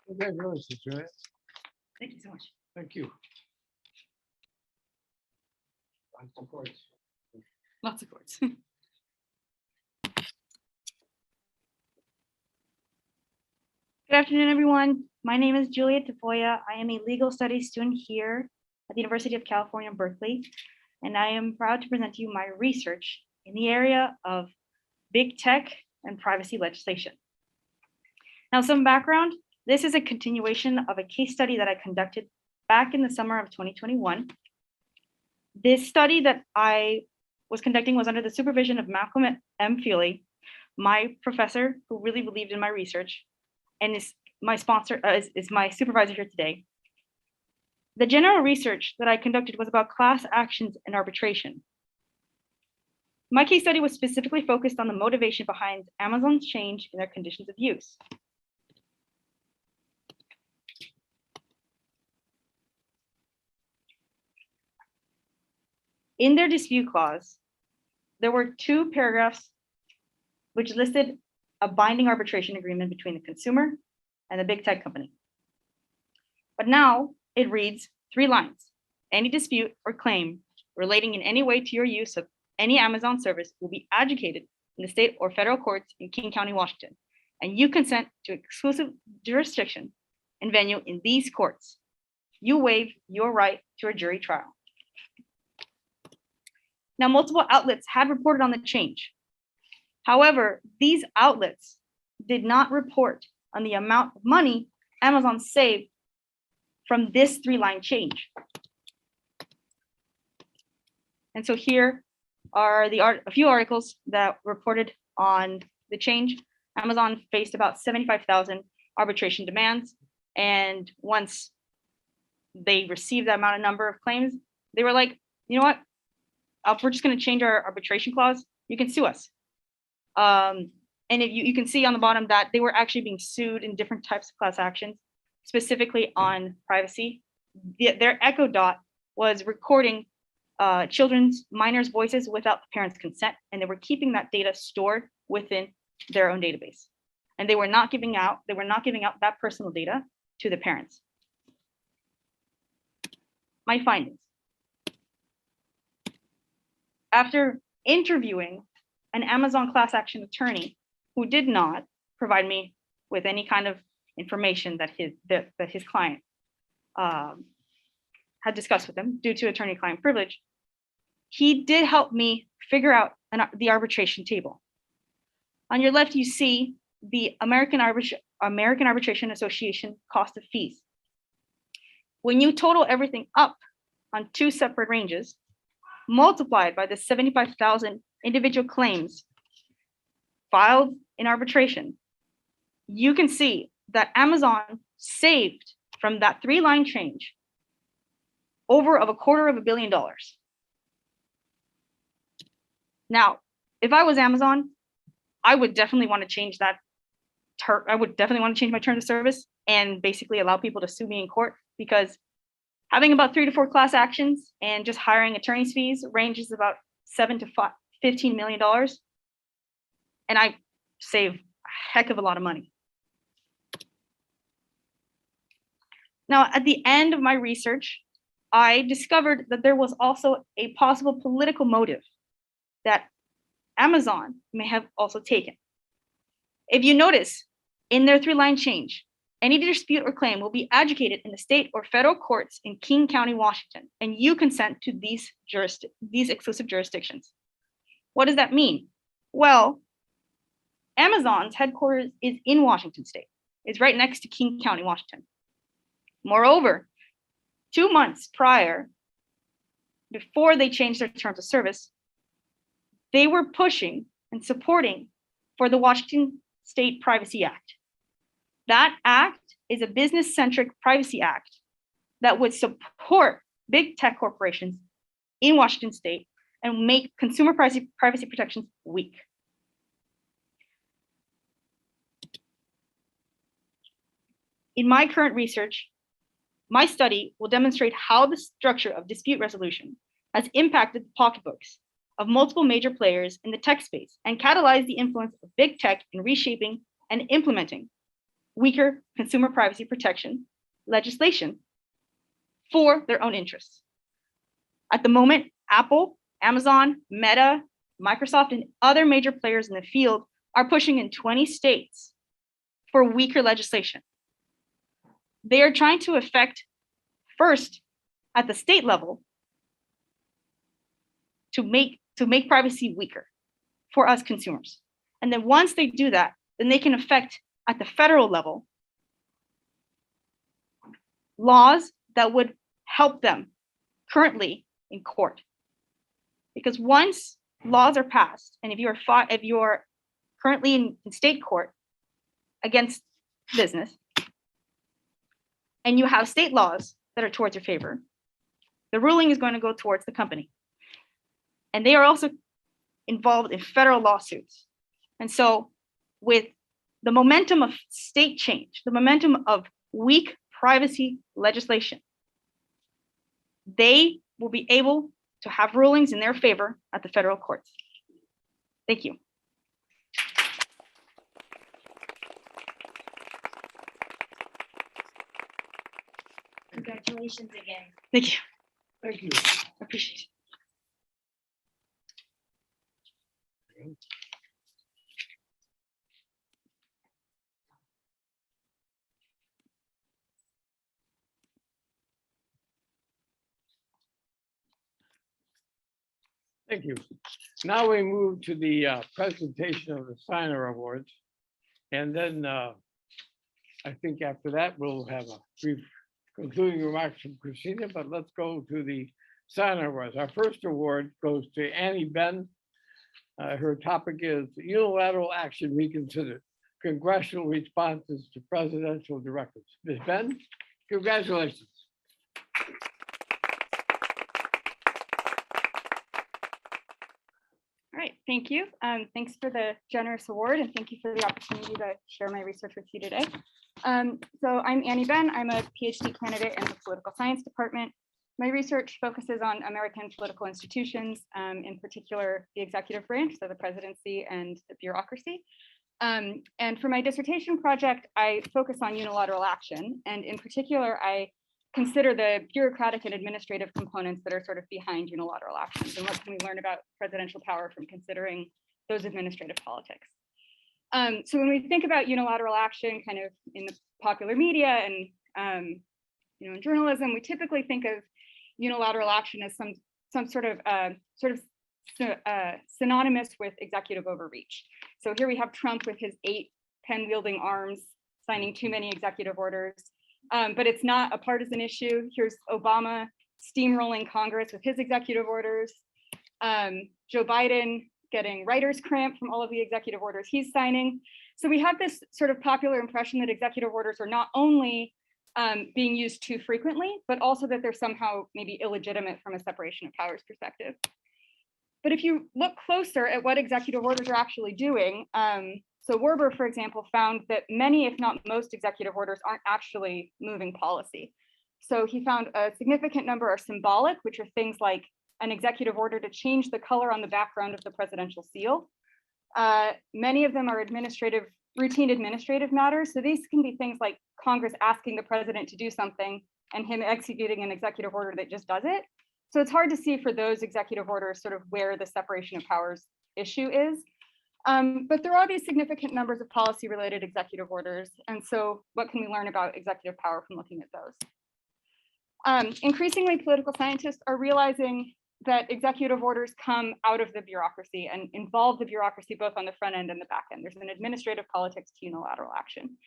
Congratulations, Juliet. Thank you so much. Thank you. Lots of course. Lots of chords. Good afternoon, everyone. My name is Juliet Tafoya. I am a legal studies student here at the University of California, Berkeley, and I am proud to present to you my research in the area of big tech and privacy legislation. Now, some background. This is a continuation of a case study that I conducted back in the summer of 2021. This study that I was conducting was under the supervision of Malcolm M. Feely, my professor who really believed in my research, and is my sponsor, is my supervisor here today. The general research that I conducted was about class actions and arbitration. My case study was specifically focused on the motivation behind Amazon's change in their conditions of use. In their dispute clause, there were 2 paragraphs which listed a binding arbitration agreement between the consumer and the big tech company. But now it reads 3 lines. Any dispute or claim relating in any way to your use of any Amazon service will be adjudicated in the state or federal courts in King County, Washington, and you consent to exclusive jurisdiction and venue in these courts. You waive your right to a jury trial. Now, multiple outlets had reported on the change. However, these outlets did not report on the amount of money Amazon saved from this 3-line change. And so here are a few articles that reported on the change. Amazon faced about 75,000 arbitration demands. And once they received that number of claims, they were like, you know what? We're just going to change our arbitration clause. You can sue us. And if you can see on the bottom that they were actually being sued in different types of class actions, specifically on privacy. Their Echo Dot was recording minors' voices without the parents' consent, and they were keeping that data stored within their own database. And they were not giving out that personal data to the parents. My findings. After interviewing an Amazon class action attorney who did not provide me with any kind of information that his client had discussed with him due to attorney-client privilege, he did help me figure out the arbitration table. On your left, you see the American Arbitration Association cost of fees. When you total everything up on 2 separate ranges, multiplied by the 75,000 individual claims filed in arbitration, you can see that Amazon saved from that 3-line change over of $250 million. Now, if I was Amazon, I would definitely want to change that. I would definitely want to change my terms of service and basically allow people to sue me in court, because having about 3 to 4 class actions and just hiring attorney's fees ranges about $7 to $15 million. And I save a heck of a lot of money. Now, at the end of my research, I discovered that there was also a possible political motive that Amazon may have also taken. If you notice, in their 3-line change, any dispute or claim will be adjudicated in the state or federal courts in King County, Washington, and you consent to these exclusive jurisdictions. What does that mean? Well, Amazon's headquarters is in Washington state. It's right next to King County, Washington. Moreover, 2 months prior, before they changed their terms of service, they were pushing and supporting for the Washington State Privacy Act. That act is a business-centric privacy act that would support big tech corporations in Washington state and make consumer privacy protections weak. In my current research, my study will demonstrate how the structure of dispute resolution has impacted the pocketbooks of multiple major players in the tech space and catalyzed the influence of big tech in reshaping and implementing weaker consumer privacy protection legislation for their own interests. At the moment, Apple, Amazon, Meta, Microsoft, and other major players in the field are pushing in 20 states for weaker legislation. They are trying to affect, first, at the state level, to make privacy weaker for us consumers. And then once they do that, then they can affect at the federal level laws that would help them currently in court. Because once laws are passed, and if you are currently in state court against business, and you have state laws that are towards your favor, the ruling is going to go towards the company. And they are also involved in federal lawsuits. And so with the momentum of state change, the momentum of weak privacy legislation, they will be able to have rulings in their favor at the federal courts. Thank you. Congratulations again. Thank you. Thank you. I appreciate it. Thank you. Now we move to the presentation of the Synar Awards. And then I think after that, we'll have a brief concluding remarks from Christina, but let's go to the Synar Awards. Our first award goes to Benn. Her topic is Unilateral Action Reconsidered, Congressional Responses to Presidential Directives. Ms. Benn, congratulations. All right, thank you. Thanks for the generous award and thank you for the opportunity to share my research with you today. So I'm Benn. I'm a PhD candidate in the political science department. My research focuses on American political institutions, in particular the executive branch, so the presidency and the bureaucracy. And for my dissertation project, I focus on unilateral action. And in particular, I consider the bureaucratic and administrative components that are sort of behind unilateral actions and what can we learn about presidential power from considering those administrative politics. So when we think about unilateral action kind of in the popular media and in journalism, we typically think of unilateral action as some sort of synonymous with executive overreach. So here we have Trump with his 8 pen-wielding arms signing too many executive orders. But it's not a partisan issue. Here's Obama steamrolling Congress with his executive orders. Joe Biden getting writer's cramp from all of the executive orders he's signing. So we have this sort of popular impression that executive orders are not only being used too frequently, but also that they're somehow maybe illegitimate from a separation of powers perspective. But if you look closer at what executive orders are actually doing, so Werber, for example, found that many, if not most, executive orders aren't actually moving policy. So he found a significant number are symbolic, which are things like an executive order to change the color on the background of the presidential seal. Many of them are routine administrative matters. So these can be things like Congress asking the president to do something and him executing an executive order that just does it. So it's hard to see for those executive orders sort of where the separation of powers issue is. But there are these significant numbers of policy-related executive orders. And so what can we learn about executive power from looking at those? Increasingly, political scientists are realizing that executive orders come out of the bureaucracy and involve the bureaucracy both on the front end and the back end. There's an administrative politics to unilateral action.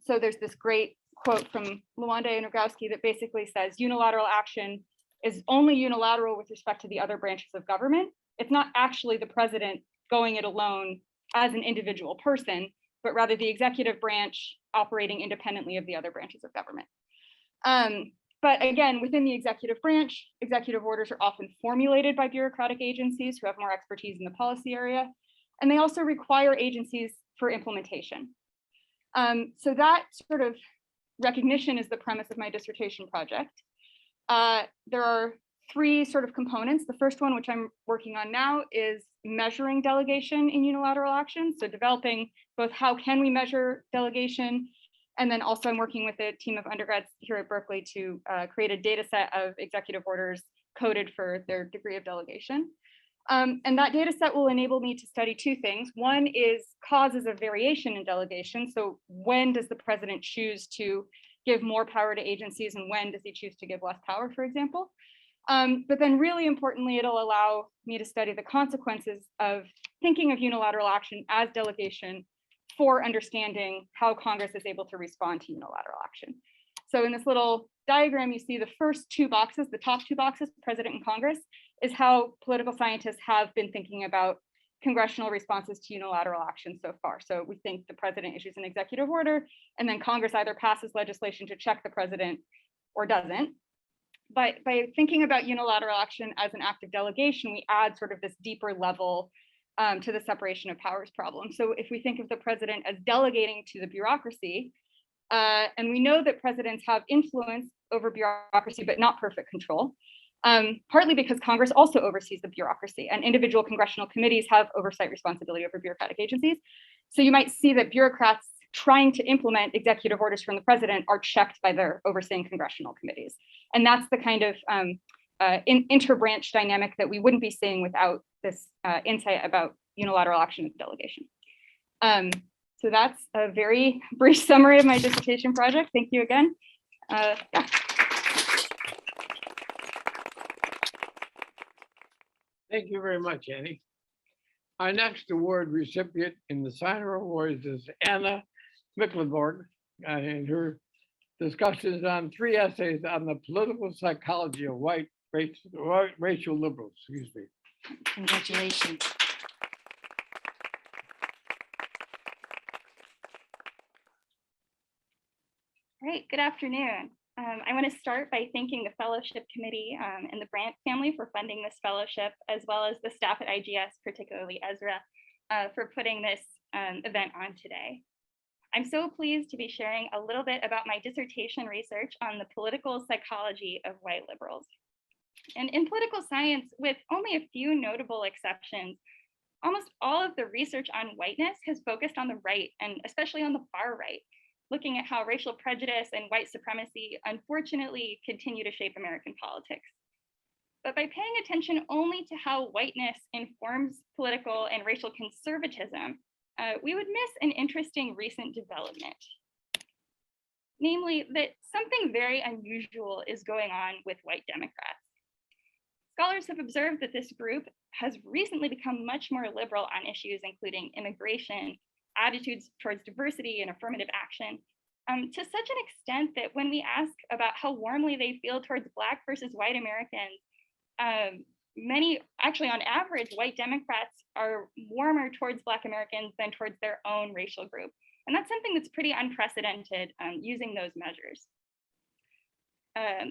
So there's this great quote from Luanda and Rogowski that basically says unilateral action is only unilateral with respect to the other branches of government. It's not actually the president going it alone as an individual person, but rather the executive branch operating independently of the other branches of government. But again, within the executive branch, executive orders are often formulated by bureaucratic agencies who have more expertise in the policy area, and they also require agencies for implementation. So that sort of recognition is the premise of my dissertation project. There are 3 sort of components. The first one, which I'm working on now, is measuring delegation in unilateral action. So developing both how can we measure delegation, and then also I'm working with a team of undergrads here at Berkeley to create a data set of executive orders coded for their degree of delegation. And that data set will enable me to study 2 things. One is causes of variation in delegation. So when does the president choose to give more power to agencies and when does he choose to give less power, for example? But then really importantly, it'll allow me to study the consequences of thinking of unilateral action as delegation for understanding how Congress is able to respond to unilateral action. So in this little diagram, you see the first 2 boxes, the top 2 boxes, President and Congress, is how political scientists have been thinking about congressional responses to unilateral action so far. So we think the president issues an executive order, and then Congress either passes legislation to check the president or doesn't. But by thinking about unilateral action as an act of delegation, we add sort of this deeper level to the separation of powers problem. So if we think of the president as delegating to the bureaucracy, and we know that presidents have influence over bureaucracy, but not perfect control, partly because Congress also oversees the bureaucracy and individual congressional committees have oversight responsibility over bureaucratic agencies. So you might see that bureaucrats trying to implement executive orders from the president are checked by their overseeing congressional committees. And that's the kind of interbranch dynamic that we wouldn't be seeing without this insight about unilateral action of delegation. So that's a very brief summary of my dissertation project. Thank you again. Yeah. Thank you very much, Annie. Our next award recipient in the Synar Awards is Anna Mikkelborg, and her discussion is on 3 essays on the political psychology of white racial liberals. Excuse me. Congratulations. Great, good afternoon. I want to start by thanking the Fellowship Committee and the Grant family for funding this fellowship, as well as the staff at IGS, particularly Ezra, for putting this event on today. I'm so pleased to be sharing a little bit about my dissertation research on the political psychology of white liberals. And in political science, with only a few notable exceptions, almost all of the research on whiteness has focused on the right, and especially on the far right, looking at how racial prejudice and white supremacy unfortunately continue to shape American politics. But by paying attention only to how whiteness informs political and racial conservatism, we would miss an interesting recent development. Namely, that something very unusual is going on with white Democrats. Scholars have observed that this group has recently become much more liberal on issues including immigration, attitudes towards diversity and affirmative action, to such an extent that when we ask about how warmly they feel towards Black versus white Americans, many, actually on average, white Democrats are warmer towards Black Americans than towards their own racial group. And that's something that's pretty unprecedented using those measures.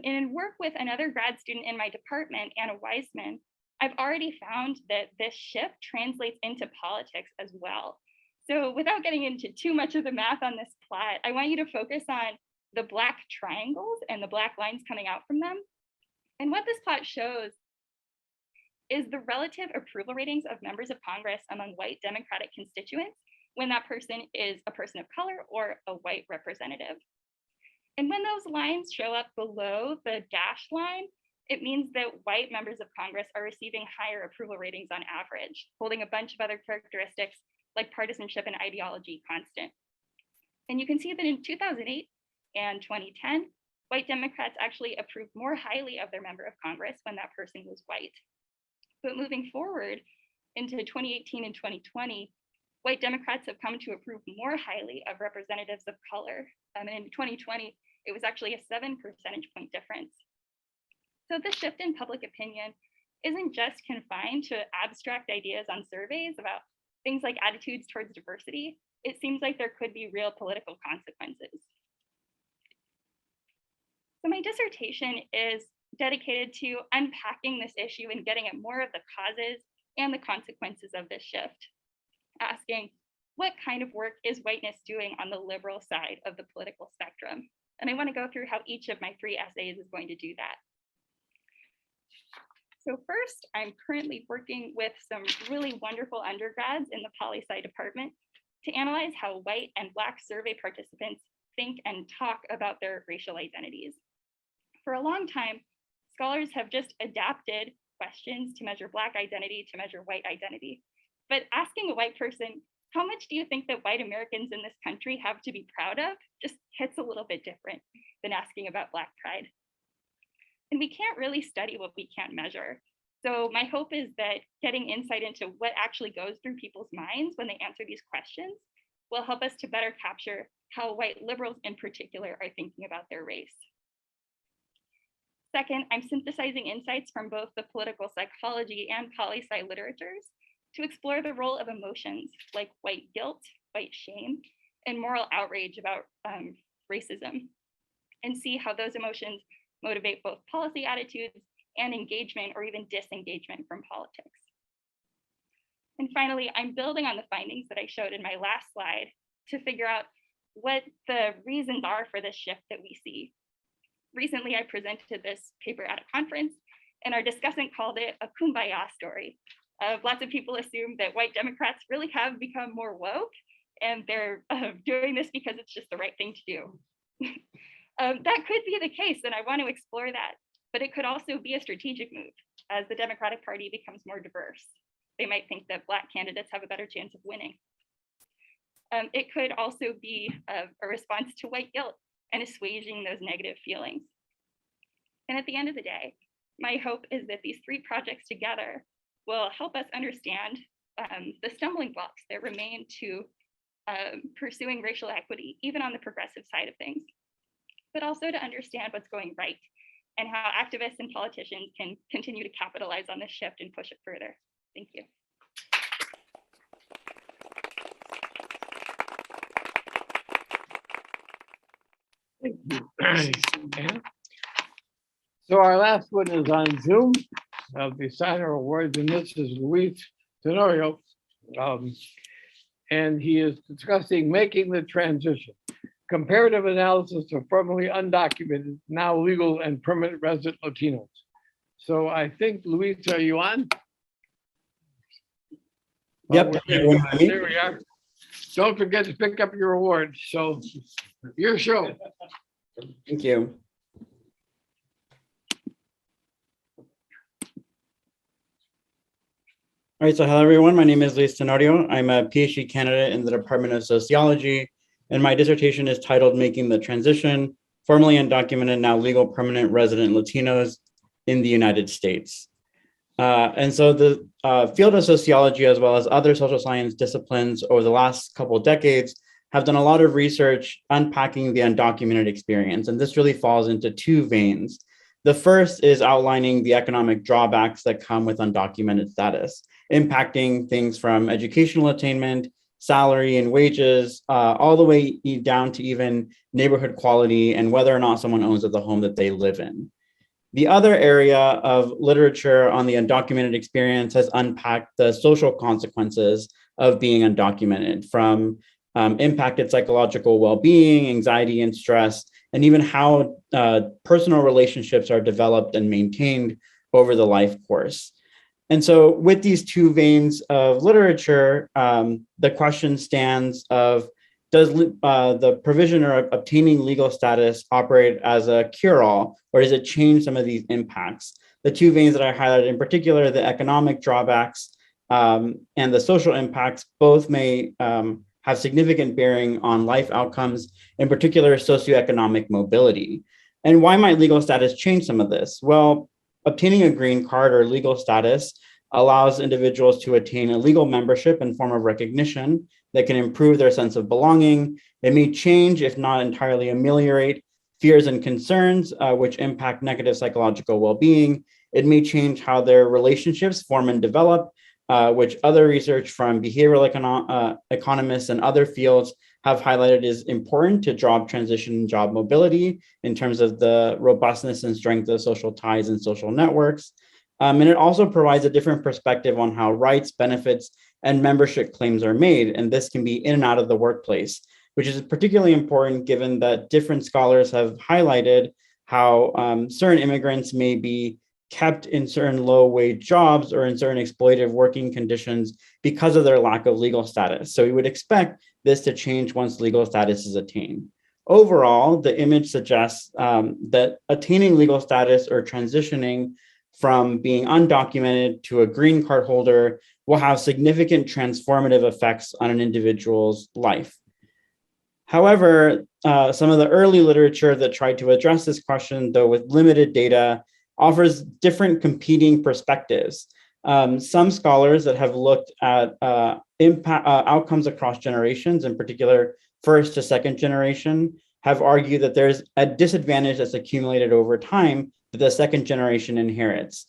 In work with another grad student in my department, Anna Weisman, I've already found that this shift translates into politics as well. So without getting into too much of the math on this plot, I want you to focus on the Black triangles and the Black lines coming out from them. And what this plot shows is the relative approval ratings of members of Congress among white Democratic constituents when that person is a person of color or a white representative. And when those lines show up below the dashed line, it means that white members of Congress are receiving higher approval ratings on average, holding a bunch of other characteristics like partisanship and ideology constant. And you can see that in 2008 and 2010, white Democrats actually approved more highly of their member of Congress when that person was white. But moving forward into 2018 and 2020, white Democrats have come to approve more highly of representatives of color. And in 2020, it was actually a 7 percentage point difference. So this shift in public opinion isn't just confined to abstract ideas on surveys about things like attitudes towards diversity. It seems like there could be real political consequences. So my dissertation is dedicated to unpacking this issue and getting at more of the causes and the consequences of this shift, asking what kind of work is whiteness doing on the liberal side of the political spectrum? And I want to go through how each of my 3 essays is going to do that. So first, I'm currently working with some really wonderful undergrads in the poli-sci department to analyze how white and Black survey participants think and talk about their racial identities. For a long time, scholars have just adapted questions to measure Black identity to measure white identity. But asking a white person, how much do you think that white Americans in this country have to be proud of, just hits a little bit different than asking about Black pride. And we can't really study what we can't measure. So my hope is that getting insight into what actually goes through people's minds when they answer these questions will help us to better capture how white liberals in particular are thinking about their race. Second, I'm synthesizing insights from both the political psychology and poli-sci literatures to explore the role of emotions like white guilt, white shame, and moral outrage about racism, and see how those emotions motivate both policy attitudes and engagement or even disengagement from politics. And finally, I'm building on the findings that I showed in my last slide to figure out what the reasons are for this shift that we see. Recently, I presented this paper at a conference, and our discussant called it a kumbaya story. Lots of people assume that white Democrats really have become more woke, and they're doing this because it's just the right thing to do. That could be the case, and I want to explore that, but it could also be a strategic move as the Democratic Party becomes more diverse. They might think that Black candidates have a better chance of winning. It could also be a response to white guilt and assuaging those negative feelings. And at the end of the day, my hope is that these 3 projects together will help us understand the stumbling blocks that remain to pursuing racial equity, even on the progressive side of things, but also to understand what's going right and how activists and politicians can continue to capitalize on this shift and push it further. Thank you. So our last one is on Zoom of the Synar Awards, and this is Luis Tenorio. And he is discussing making the transition. Comparative analysis of formerly undocumented, now legal and permanent resident Latinos. So I think, Luis, are you on? Yep. There we are. Don't forget to pick up your award. So your show. Thank you. All right, so hello everyone. My name is Luis Tenorio. I'm a PhD candidate in the Department of Sociology, and my dissertation is titled Making the Transition, Formerly Undocumented, Now Legal Permanent Resident Latinos in the United States. And so the field of sociology, as well as other social science disciplines over the last couple of decades, have done a lot of research unpacking the undocumented experience. And this really falls into two veins. The first is outlining the economic drawbacks that come with undocumented status, impacting things from educational attainment, salary and wages, all the way down to even neighborhood quality and whether or not someone owns the home that they live in. The other area of literature on the undocumented experience has unpacked the social consequences of being undocumented, from impacted psychological well-being, anxiety and stress, and even how personal relationships are developed and maintained over the life course. And so with these two veins of literature, the question stands of, does the provision or obtaining legal status operate as a cure-all, or does it change some of these impacts? The two veins that I highlighted in particular, the economic drawbacks and the social impacts, both may have significant bearing on life outcomes, in particular socioeconomic mobility. And why might legal status change some of this? Well, obtaining a green card or legal status allows individuals to attain a legal membership and form of recognition that can improve their sense of belonging. It may change, if not entirely ameliorate, fears and concerns, which impact negative psychological well-being. It may change how their relationships form and develop, which other research from behavioral economists and other fields have highlighted is important to job transition and job mobility in terms of the robustness and strength of social ties and social networks. And it also provides a different perspective on how rights, benefits, and membership claims are made. And this can be in and out of the workplace, which is particularly important given that different scholars have highlighted how certain immigrants may be kept in certain low-wage jobs or in certain exploitative working conditions because of their lack of legal status. So we would expect this to change once legal status is attained. Overall, the image suggests that attaining legal status or transitioning from being undocumented to a green card holder will have significant transformative effects on an individual's life. However, some of the early literature that tried to address this question, though with limited data, offers different competing perspectives. Some scholars that have looked at outcomes across generations, in particular first to second generation, have argued that there's a disadvantage that's accumulated over time that the second generation inherits.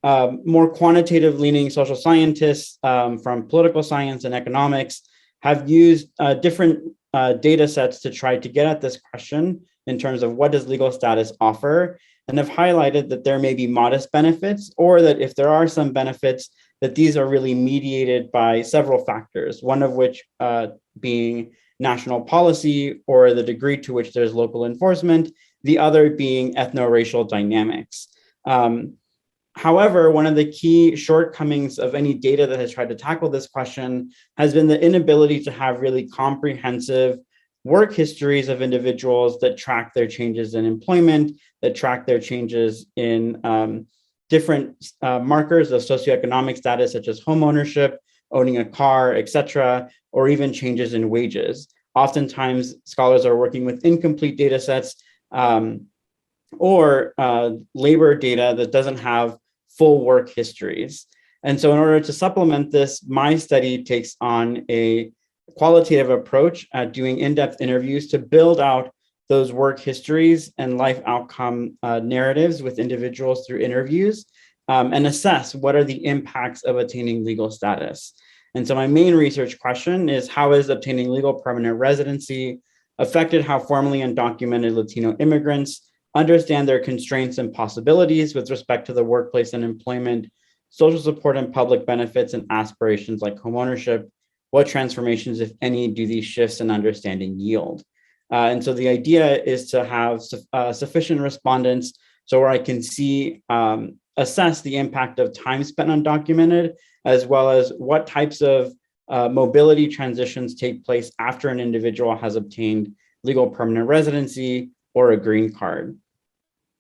More quantitative leaning social scientists from political science and economics have used different data sets to try to get at this question in terms of what does legal status offer, and have highlighted that there may be modest benefits, or that if there are some benefits, that these are really mediated by several factors, one of which being national policy or the degree to which there's local enforcement, the other being ethno-racial dynamics. However, one of the key shortcomings of any data that has tried to tackle this question has been the inability to have really comprehensive work histories of individuals that track their changes in employment, that track their changes in different markers of socioeconomic status, such as home ownership, owning a car, et cetera, or even changes in wages. Oftentimes, scholars are working with incomplete data sets or labor data that doesn't have full work histories. And so in order to supplement this, my study takes on a qualitative approach at doing in-depth interviews to build out those work histories and life outcome narratives with individuals through interviews and assess what are the impacts of attaining legal status. And so my main research question is, how is obtaining legal permanent residency affected how formally undocumented Latino immigrants understand their constraints and possibilities with respect to the workplace and employment, social support and public benefits, and aspirations like homeownership? What transformations, if any, do these shifts in understanding yield? And so the idea is to have sufficient respondents so where I can see, assess the impact of time spent undocumented, as well as what types of mobility transitions take place after an individual has obtained legal permanent residency or a green card.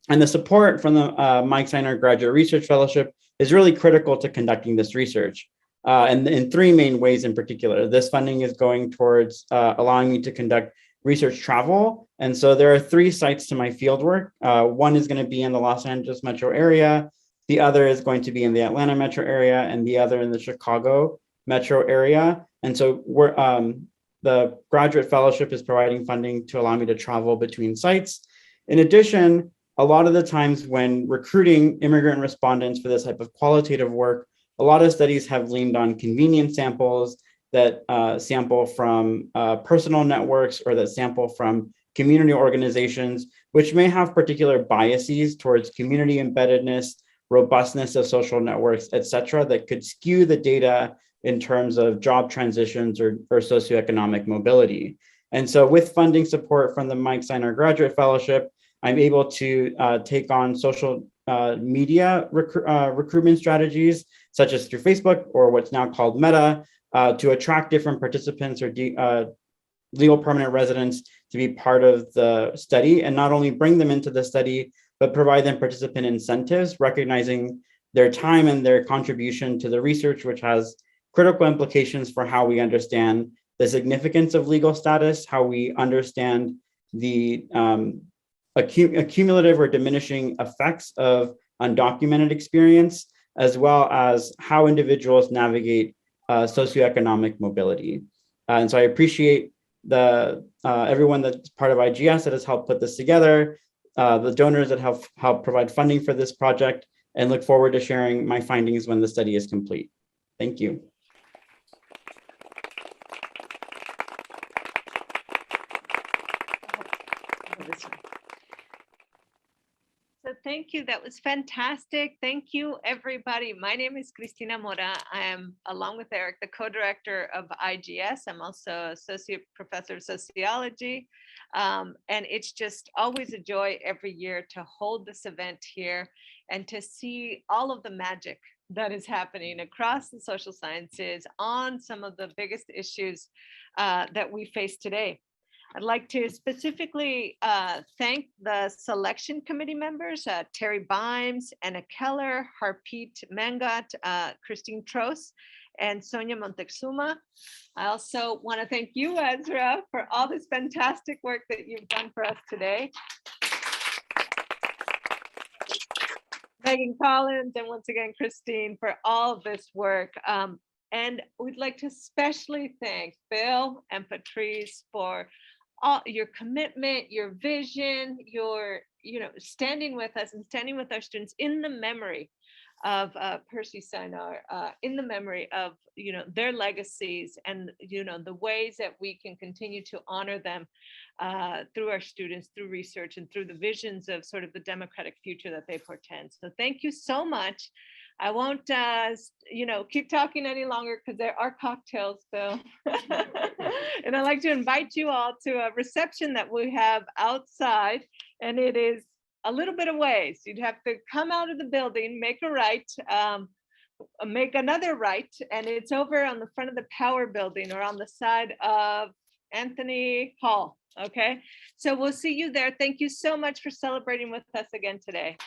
And the support from the Synar Graduate Research Fellowship is really critical to conducting this research. And in three main ways in particular. This funding is going towards allowing me to conduct research travel. And so there are three sites to my fieldwork. One is going to be in the Los Angeles metro area. The other is going to be in the Atlanta metro area, and the other in the Chicago metro area. And so the graduate fellowship is providing funding to allow me to travel between sites. In addition, a lot of the times when recruiting immigrant respondents for this type of qualitative work, a lot of studies have leaned on convenience samples that sample from personal networks or that sample from community organizations, which may have particular biases towards community embeddedness, robustness of social networks, et cetera, that could skew the data in terms of job transitions or socioeconomic mobility. And so with funding support from the Synar Graduate Fellowship, I'm able to take on social media recruitment strategies, such as through Facebook or what's now called Meta, to attract different participants or legal permanent residents to be part of the study, and not only bring them into the study, but provide them participant incentives, recognizing their time and their contribution to the research, which has critical implications for how we understand the significance of legal status, how we understand the accumulative or diminishing effects of undocumented experience, as well as how individuals navigate socioeconomic mobility. And so I appreciate everyone that's part of IGS that has helped put this together, the donors that have helped provide funding for this project, and look forward to sharing my findings when the study is complete. Thank you. So thank you. That was fantastic. Thank you, everybody. My name is Cristina Mora. I am, along with Eric, the co-director of IGS. I'm also associate professor of sociology. And it's just always a joy every year to hold this event here and to see all of the magic that is happening across the social sciences on some of the biggest issues that we face today. I'd like to specifically thank the selection committee members, Terry Bimes, Anna Keller, Harpreet Mangat, Christine Trost, and Sonia Montezuma. I also want to thank you, Ezra, for all this fantastic work that you've done for us today. Megan Collins, and once again, Christine, for all of this work. And we'd like to especially thank Bill and Patrice for all your commitment, your vision, your standing with us and standing with our students in the memory of Percy Synar, in the memory of their legacies and the ways that we can continue to honor them through our students, through research, and through the visions of sort of the democratic future that they portend. So thank you so much. I won't, keep talking any longer because there are cocktails, Bill. And I'd like to invite you all to a reception that we have outside, and it is a little bit of ways. You'd have to come out of the building, make a right, make another right, and it's over on the front of the Power Building or on the side of Anthony Hall. Okay, so we'll see you there. Thank you so much for celebrating with us again today.